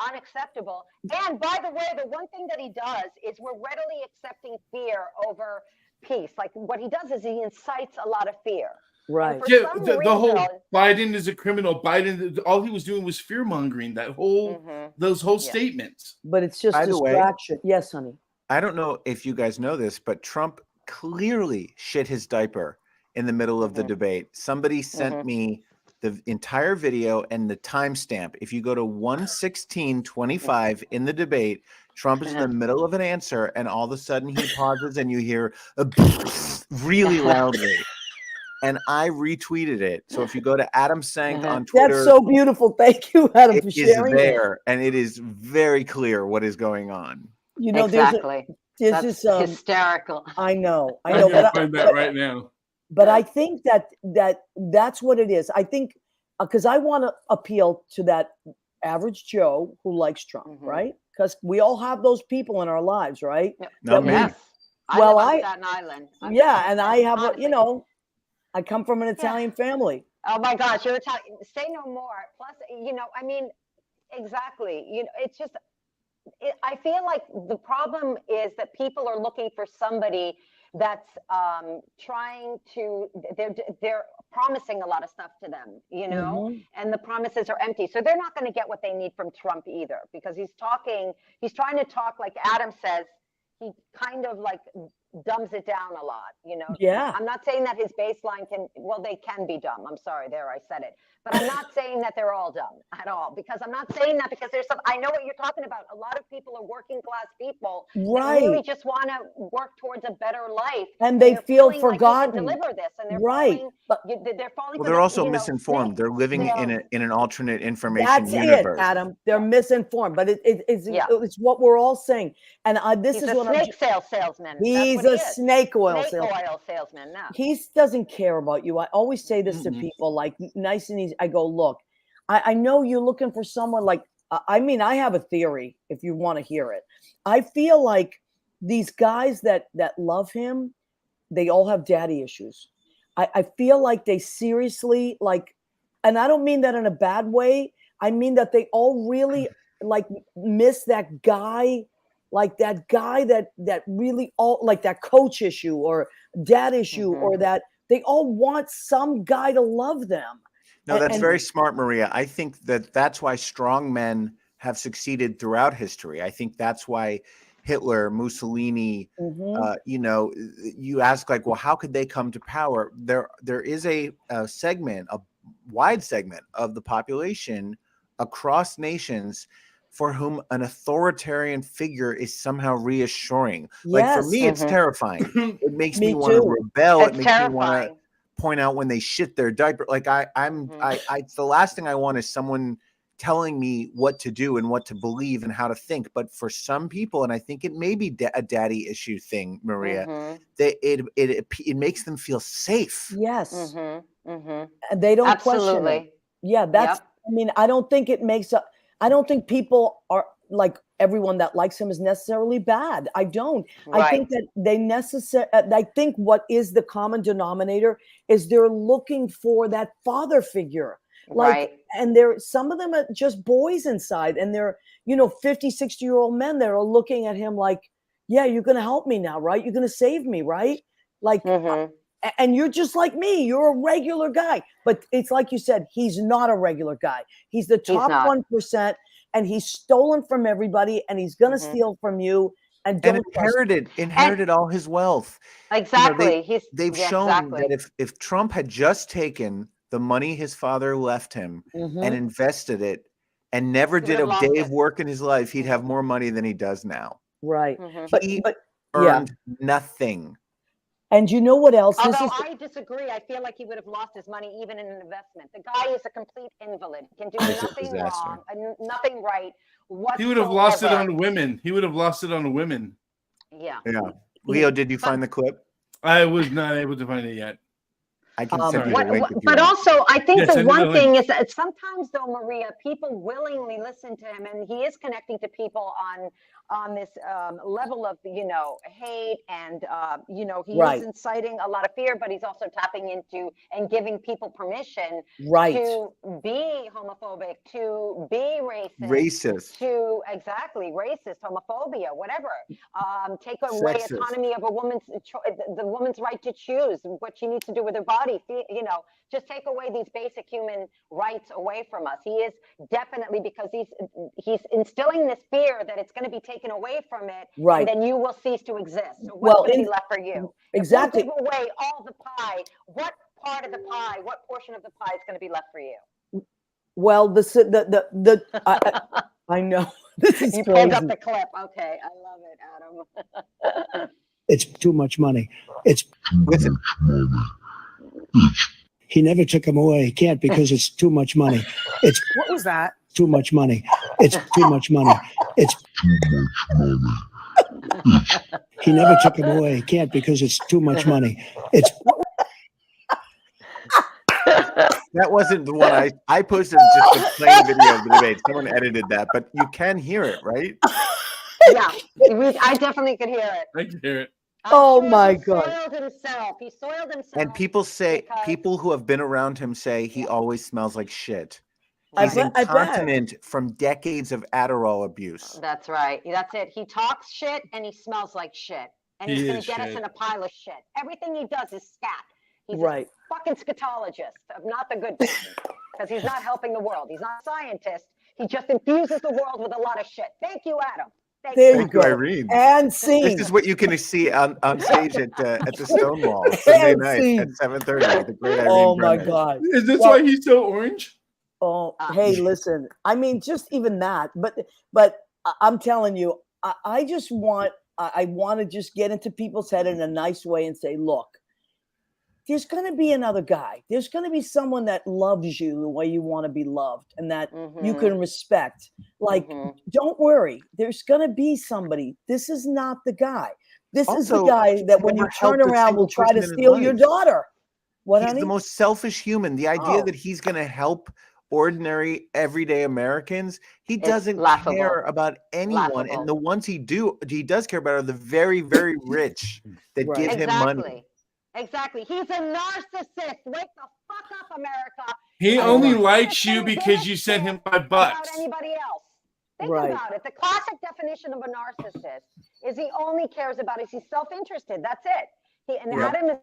unacceptable. And by the way, the one thing that he does is we're readily accepting fear over peace. Like, what he does is he incites a lot of fear. Right. For Yeah, some the whole reason- Biden is a criminal. Biden, all he was doing was fear mongering. Those whole statements. But it's just By the way- distraction. Yes, honey. I don't know if you guys know this, but Trump clearly shit his diaper in the middle of the debate. Somebody sent me the entire video and the timestamp. If you go to 1:16:25 in the debate, Trump is in the middle of an answer, and all of a sudden he pauses, and you hear a really loudly. And I retweeted it. So if you go to Adam Sank on Twitter, That's so beautiful. Thank you, Adam, for it is sharing it. there, and it is very clear what is going on. You know, Exactly. there's That's this hysterical. I know, I'm but gonna find that right now. But I think that's what it is. I think because I want to appeal to that average Joe who likes Trump, right? Because we all have those people in our lives, right? Not me. Yes. Well, live on Staten Island. And I have, honestly. I come from an Italian family. Oh my gosh, you're Italian. Say no more. Plus, I mean, exactly. It's just, I feel like the problem is that people are looking for somebody that's trying to, they're promising a lot of stuff to them, and the promises are empty. So they're not going to get what they need from Trump either, because he's trying to talk, like Adam says, he kind of like dumbs it down a lot, Yeah. I'm not saying that his baseline they can be dumb. I'm sorry, there, I said it. But I'm not saying that they're all dumb at all, because I'm not saying that because I know what you're talking about. A lot of people are working class people Right. that really just want to work towards a better life. And they they're feel feeling like they can forgotten. deliver this, and they're Right. falling, But they're falling Well, for they're the, also misinformed. They're living in an alternate information that's universe. it, Adam. They're misinformed, but Yeah. it's what we're all saying. And he's is a what snake salesman. he's That's what a he is. snake oil Snake salesman. oil salesman. No. He doesn't care about you. I always say this to people, like nice and easy. I go, look, I know you're looking for someone like, I mean, I have a theory if you want to hear it. I feel like these guys that love him, they all have daddy issues. I feel like they seriously like, and I don't mean that in a bad way. I mean that they all really like miss that guy, like that guy that really all like that coach issue or dad issue, or that they all want some guy to love them. No, that's very smart, Maria. I think that's why strong men have succeeded throughout history. I think that's why Hitler, Mussolini, you ask like, well, how could they come to power? There is a segment, a wide segment of the population across nations for whom an authoritarian figure is somehow reassuring. Like for me, it's terrifying. It makes me want to rebel. It's it makes terrifying. me want to point out when they shit their diaper. Like I'm the last thing I want is someone telling me what to do and what to believe and how to think. But for some people, and I think it may be a daddy issue thing, Maria, it makes them feel safe. Yes. And they don't question it. Yeah, that's, I mean, I don't think it makes up. I don't think people are like everyone that likes him is necessarily bad. I don't. Right. I think that I think what is the common denominator is they're looking for that father figure. Like, and some of them are just boys inside, and they're, 50, 60-year-old men that are looking at him like, yeah, you're going to help me now, right? You're going to save me, right? Like, and you're just like me. You're a regular guy. But it's like you said, he's not a regular guy. He's the top 1%, and he's stolen from everybody, and he's going to steal from you. And inherited all his wealth. Exactly. They've shown that if Trump had just taken the money his father left him and invested it and never did a day of work in his life, he'd have more money than he does now. Right. He earned nothing. And you know what else? Although I disagree. I feel like he would have lost his money even in an investment. The guy is a complete invalid. He can do nothing wrong and nothing right whatsoever. He would have lost it on women. Yeah. Yeah. Leo, did you find the clip? I was not able to find it yet. I can send you the link if you but want. also, I think Yes, the one thing link. is that sometimes, though, Maria, people willingly listen to him, and he is connecting to people on this level of hate, and he is inciting a lot of fear, but he's also tapping into and giving people permission to be homophobic, to be racist, to racist, homophobia, whatever. Take away autonomy of the woman's right to choose what she needs to do with her body. Just take away these basic human rights away from us. He is definitely, because he's instilling this fear that it's going to be taken taken away from it, Right. and then you will cease to exist. So what's Well, going to be in- left for you? Exactly. If we give away all the pie, what part of the pie, what portion of the pie is going to be left for you? Well, I know this is You pulled up crazy. the clip. Okay, I love it, Adam. It's too much money. It's Listen, he never took him away. He can't because it's too much money. It's What was that? too much money. It's too much money. It's he never took him away. He can't because it's too much money. It's that wasn't the one I posted just a plain video of the debate. Someone edited that, but you can hear it, right? Yeah, I definitely could hear it. I can hear it. I'm Oh sure my he God. soiled himself. He soiled himself. And people say, because- people who have been around him say he always smells like shit. I He's bet- I bet. incontinent from decades of Adderall abuse. That's right. That's it. He talks shit and he smells like shit. And he's He going is to get us shit. in a pile of shit. Everything he does is scat. He's Right. a fucking scatologist of not the good kind. Because he's not helping the world. He's not a scientist. He just infuses the world with a lot of shit. Thank you, Adam. Thank There you Thank you, go. Irene. And scene. This is what you can see on stage at the Stonewall Sunday And night scene. at 7:30. The great Irene Oh my Brennan. God. Is this Well- why he's so orange? Oh, Ah. hey, listen. I mean, just even that. But I'm telling you, I just want. I want to just get into people's head in a nice way and say, look, there's going to be another guy. There's going to be someone that loves you the way you want to be loved and that you Mhm. can respect. Like, Mhm. don't worry. There's going to be somebody. This is not the guy. This is the Also, guy that when you never turn helped a around will single try to person in his steal your life. daughter. What, He's honey? the most selfish human. The idea Oh. that he's going to help ordinary, everyday Americans, he It's doesn't laughable. care about anyone. Laughable. And the ones he does care about are the very, very rich that Right. give him money. Exactly. Exactly. He's a narcissist. Wake the fuck up, America. He I only don't likes you understand because this you sent him shit $5. About anybody else. Think Right. about it. The classic definition of a narcissist is he only cares about is he's self-interested. That's it. And Yep. Adam is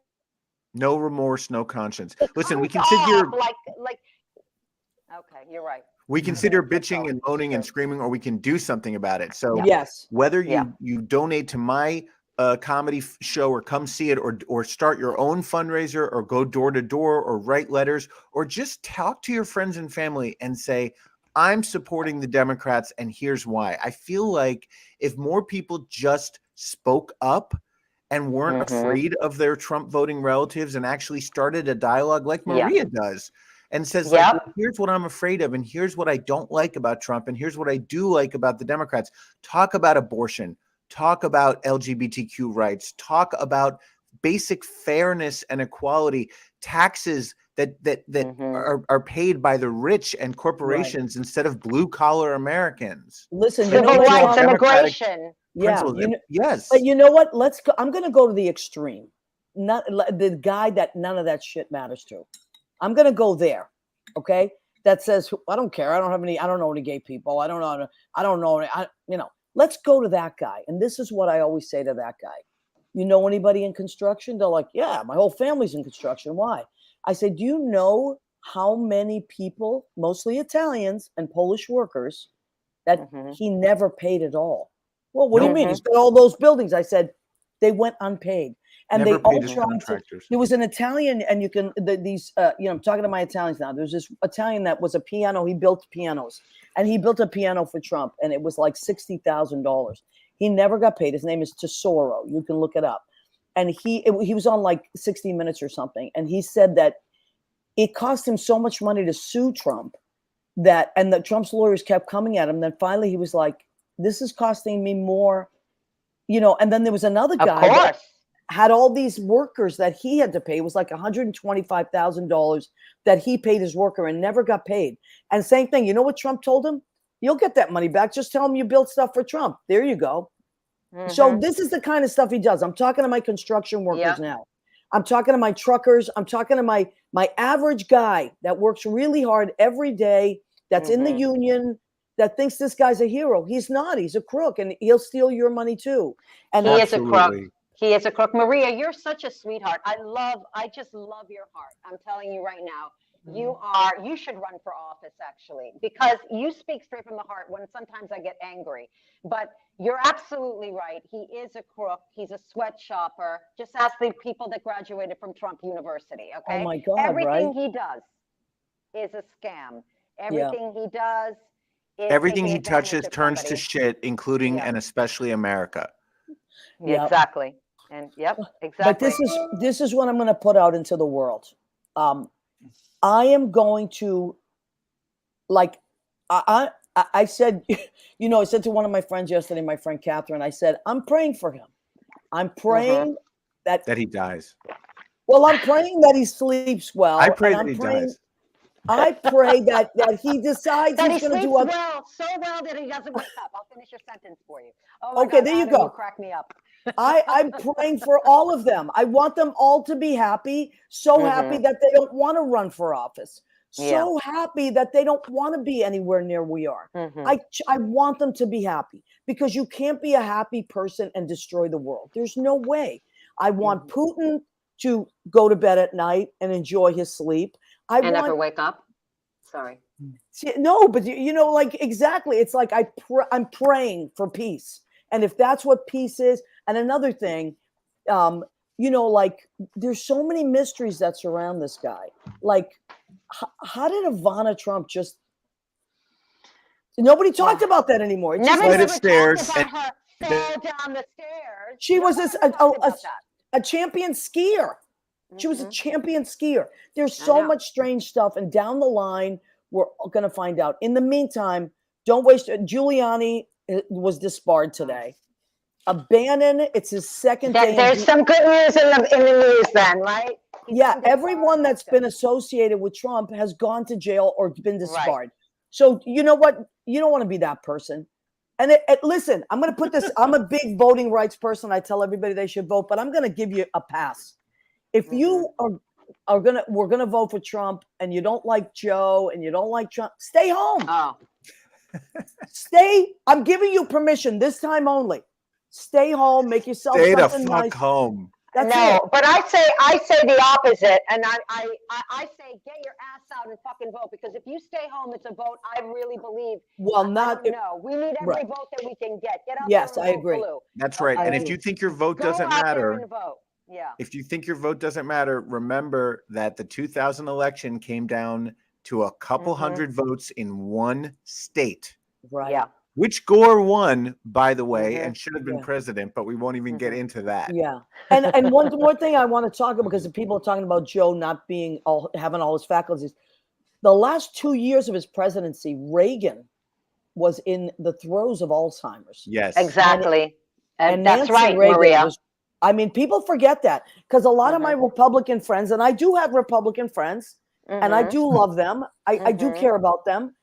No remorse, no conscience. he Listen, we comes can sit here. off like. Okay, you're right. We can sit here Keep bitching going. and moaning and screaming, or we can do something about it. So Yes. whether you Yeah. you donate to my comedy show or come see it or start your own fundraiser or go door to door or write letters or just talk to your friends and family and say, I'm supporting the Democrats and here's why. I feel like if more people just spoke up and weren't Mhm. afraid of their Trump voting relatives and actually started a dialogue like Yeah. Maria does and says, Yep. like, well, here's what I'm afraid of, and here's what I don't like about Trump, and here's what I do like about the Democrats. Talk about abortion, talk about LGBTQ rights, talk about basic fairness and equality, taxes that Mhm. are paid by the rich and corporations instead of blue collar Americans. Listen, you know Civil what, rights, Tom? Democratic immigration. Yeah. Principles. You know, Yes. but you know what? Let's go. I'm going to go to the extreme. Not the guy that none of that shit matters to. I'm going to go there. Okay. That says, I don't care. I don't know any gay people. I don't know. Let's go to that guy. And this is what I always say to that guy. You know anybody in construction? They're like, yeah, my whole family's in construction. Why? I say, do you know how many people, mostly Italians and Polish workers, that Mhm. he never paid at all? Well, what do you mean? Mhm. He's got all those buildings. I said, they went unpaid. And Never they all paid his tried to. contractors. There was an Italian, and you can I'm talking to my Italians now. There's this Italian that was a piano. He built pianos, and he built a piano for Trump, and it was like $60,000. He never got paid. His name is Tesoro. You can look it up. And he was on like 60 Minutes or something, and he said that it cost him so much money to sue Trump and the Trump's lawyers kept coming at him. Then finally, he was like, "This is costing me more." And then there was another Of guy that course. had all these workers that he had to pay. It was like $125,000 that he paid his worker and never got paid. And same thing, you know what Trump told him? You'll get that money back. Just tell him you built stuff for Trump. There you go. So Mhm. this is the kind of stuff he does. I'm talking to my construction workers Yeah. now. I'm talking to my truckers. I'm talking to my average guy that works really hard every day, that's in the Mhm. union, that thinks this guy's a hero. He's not. He's a crook, and he'll steal your money too. And He is a crook. Absolutely. He is a crook. Maria, you're such a sweetheart. I just love your heart. I'm telling you right now. You should run for office actually, because you speak straight from the heart when sometimes I get angry. But you're absolutely right. He is a crook. He's a sweatshopper. Just ask the people that graduated from Trump University, okay? Oh my God, Everything right? he does is a scam. Everything he does is Everything taking he touches advantage of turns to somebody. shit, including Yeah. and especially America. Yep. Exactly. And yep, exactly. But this is what I'm going to put out into the world. I am going to, like, I said, you know, I said to one of my friends yesterday, my friend Catherine, I said, I'm praying for him. I'm praying that That he dies. Well, I'm praying that he sleeps well. I pray and that I'm he praying, dies. I pray that he decides that he he's going to sleeps do what. well, so well that he doesn't wake up. I'll finish your sentence for you. Oh my Okay, God, there you Adam, go. You crack me up. I'm praying for all of them. I want them all to be happy, so happy that they don't want to run for office, so happy that they don't want to be anywhere near we are. I want them to be happy, because you can't be a happy person and destroy the world. There's no way. I want Putin to go to bed at night and enjoy his sleep. And never wake up. Sorry. No, but you know, like, exactly. It's like I'm praying for peace. And if that's what peace is, and another thing, you know, like, there's so many mysteries that surround this guy. Like, how did Ivana Trump just? Nobody talked about that anymore. It just, Flight Nobody of ever stairs. talked about her fall down the stairs. she was Nobody talked about that. a champion skier. She was a champion skier. There's I so know. much strange stuff, and down the line, we're going to find out. In the meantime, don't waste. Giuliani was disbarred today. Bannon, it's his second day. There's some good news in the news then, right? Yeah, everyone that's been associated with Trump has gone to jail or been disbarred. So you know what? You don't want to be that person. And listen, I'm going to put this. I'm a big voting rights person. I tell everybody they should vote, but I'm going to give you a pass. If you we're gonna vote for Trump, and you don't like Joe and you don't like Trump, stay home. Oh. Stay. I'm giving you permission this time only. Stay home. Make yourself Stay the something fuck nice. home. That's No, it. but I say the opposite, and I say get your ass out and fucking vote, because if you stay home, it's a vote. I really believe. Well, No, we need every right. vote that we can get. Get out Yes, there I and vote agree. blue. That's right. I And if agree. you think your vote Go doesn't out there matter, and vote. Yeah. if you think your vote doesn't matter, remember that the 2000 election came down to a couple hundred votes in one state, Right. Yeah. which Gore won, by the way, and should have been president, but we won't even get into that. Yeah. And one more thing I want to talk about, because the people are talking about Joe not being having all his faculties. The last 2 years of his presidency, Reagan was in the throes of Alzheimer's. Yes. Exactly. And that's Nancy right, Reagan Maria. I mean, people forget that, because a lot of my Republican friends, and I do have Republican friends, and I do love them. I do care about them.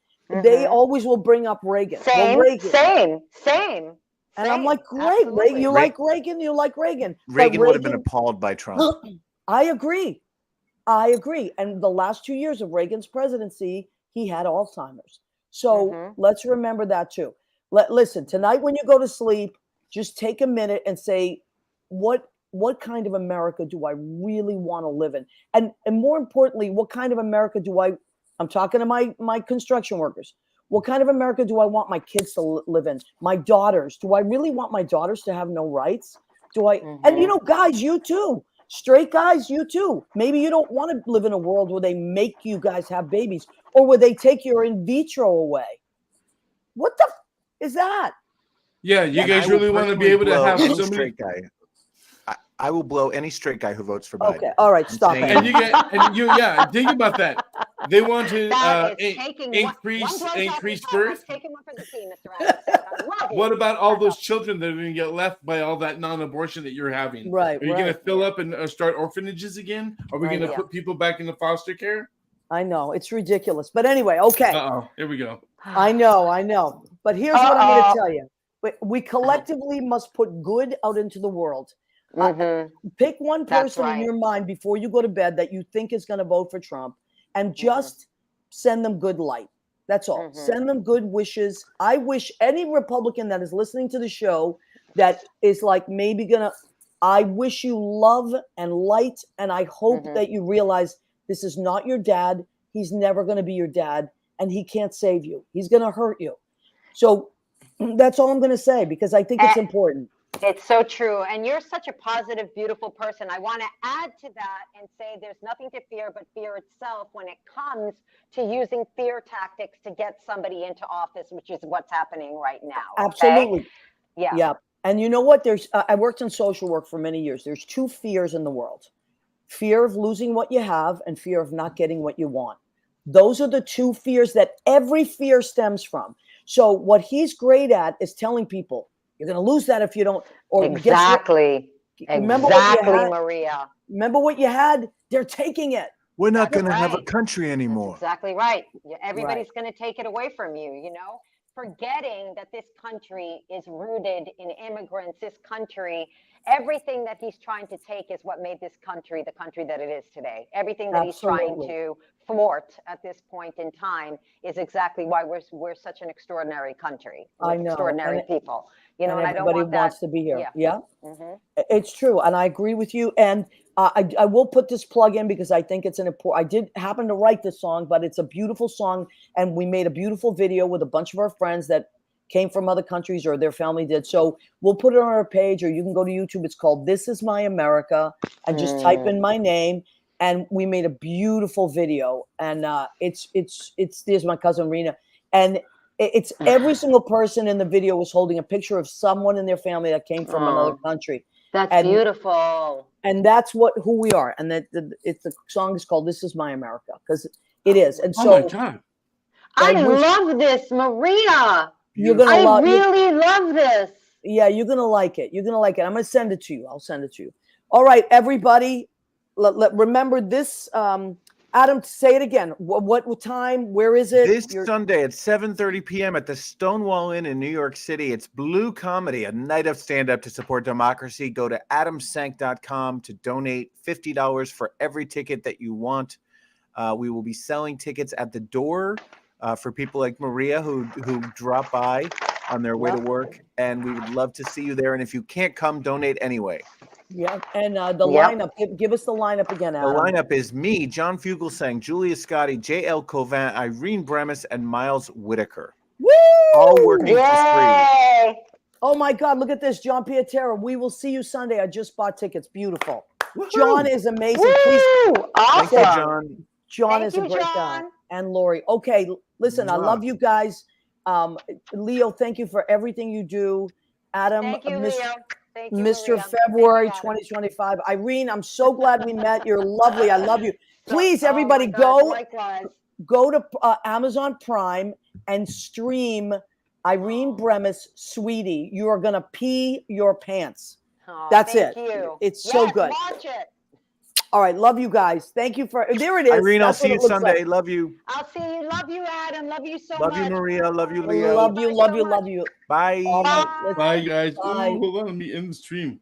They always will bring up Reagan. Same. And I'm like, great, Absolutely. you like Reagan? You like Reagan? But Reagan would have been appalled by Trump. I agree. And the last 2 years of Reagan's presidency, he had Alzheimer's. So let's remember that too. Listen, tonight when you go to sleep, just take a minute and say, what kind of America do I really want to live in? And more importantly, what kind of America I'm talking to my construction workers. What kind of America do I want my kids to live in? My daughters. Do I really want my daughters to have no rights? And you know, guys, you too. Straight guys, you too. Maybe you don't want to live in a world where they make you guys have babies, or where they take your in vitro away. What the is that? Yeah, you And guys I will really want to be personally able to blow have any so many. straight guy. I will blow any straight guy who votes for Biden. Okay, all right, stop saying it. And think about that. They want to That is taking increase birth. Taking one for the team, Mr. Anderson. I love you. What about all those children that are going to get left by all that non-abortion that you're having? Right, Are you going to right. fill up and start orphanages again? Are we I going to know. put people back into foster care? I know, it's ridiculous. But anyway, okay. Uh-oh, here we go. I know. But here's what I'm going to tell you. We collectively must put good out into the world. Pick one That's person in right. your mind before you go to bed that you think is going to vote for Trump, and just send them good light. That's all. Send them good wishes. I wish any Republican that is listening to the show that is like maybe I wish you love and light, and I hope that you realize this is not your dad. he's never going to be your dad, and he can't save you. He's going to hurt you. So that's all I'm going to say, because I think it's important. It's so true. And you're such a positive, beautiful person. I want to add to that and say there's nothing to fear but fear itself when it comes to using fear tactics to get somebody into office, which is what's happening right now. Okay? Absolutely. Yeah. Yeah. And you know what? I worked in social work for many years. There's two fears in the world: fear of losing what you have and fear of not getting what you want. Those are the two fears that every fear stems from. So what he's great at is telling people, you're going to lose that if you don't. Or Exactly. Remember what you Exactly, had? Maria. Remember what you had? They're taking it. We're not That's going to have a right. country anymore. That's exactly right. Everybody's going to take it away from you, you know, forgetting that this country is rooted in immigrants. This country, everything that he's trying to take is what made this country the country that it is today. Everything that he's trying Absolutely. to thwart at this point in time is exactly why we're such an extraordinary country. I with know. Extraordinary And- people. You know, and and I don't everybody want that. wants to be here. Yeah. Mhm. It's true, and I agree with you. And I will put this plug in because I think it's an important. I did happen to write this song, but it's a beautiful song, and we made a beautiful video with a bunch of our friends that came from other countries or their family did. So we'll put it on our page, or you can go to YouTube. It's called "This Is My America," and just type in my name. And we made a beautiful video, and it's there's my cousin Rena, and it's every single person in the video was holding a picture of someone in their family that came from another country. That's And- beautiful. And that's who we are. And the song is called "This Is My America" because it is. And Oh so my God. I wish- love this, Maria. you're gonna I love. really love this. Yeah, you're gonna like it. You're gonna like it. I'm gonna send it to you. I'll send it to you. All right, everybody. Remember this. Adam, say it again. What time? Where is it? This Sunday at 7:30 p.m. at the Stonewall Inn in New York City. It's Blue Comedy, a night of stand-up to support democracy. Go to adamsank.com to donate $50 for every ticket that you want. We will be selling tickets at the door for people like Maria who drop by on their way to work, and we would love to see you there. And if you can't come, donate anyway. Yeah, and the lineup. Give us the lineup again, The Adam. lineup is me, John Fugelsang, Julia Scotti, J.L. Covin, Irene Bremis, and Miles Whitaker. Woo! All working for free. Yay! Oh my God! Look at this, John Piatera. We will see you Sunday. I just bought tickets. Beautiful. Woohoo! John is amazing. Woo! Please, Thank you, Awesome. John. John Thank is a you, great guy. John. And Lori. Okay, listen, I Mwah. love you guys. Leo, thank you for everything you do. Adam, Thank you, Mr. Leo. Thank you, Mr. Maria. February Thank you, Adam. 2025. Irene, I'm so glad we met. You're lovely. I love you. Please, Oh, everybody, my gosh, go Likewise. to Amazon Prime and stream Irene Bremis, Sweetie. You are gonna pee your pants. Oh, That's thank it. You. It's so Yes, good. Watch it. All right, love you guys. Thank you for. There it is. Irene, I'll That's see what you it looks Sunday. like. Love you. I'll see you. Love you, Adam. Love you so Love much. you, Maria. Love you, Leo. Love you, Bye love so you, much. love you. Bye. All right, let's- Bye, guys. Bye. Ooh, hold on. Let me end the stream.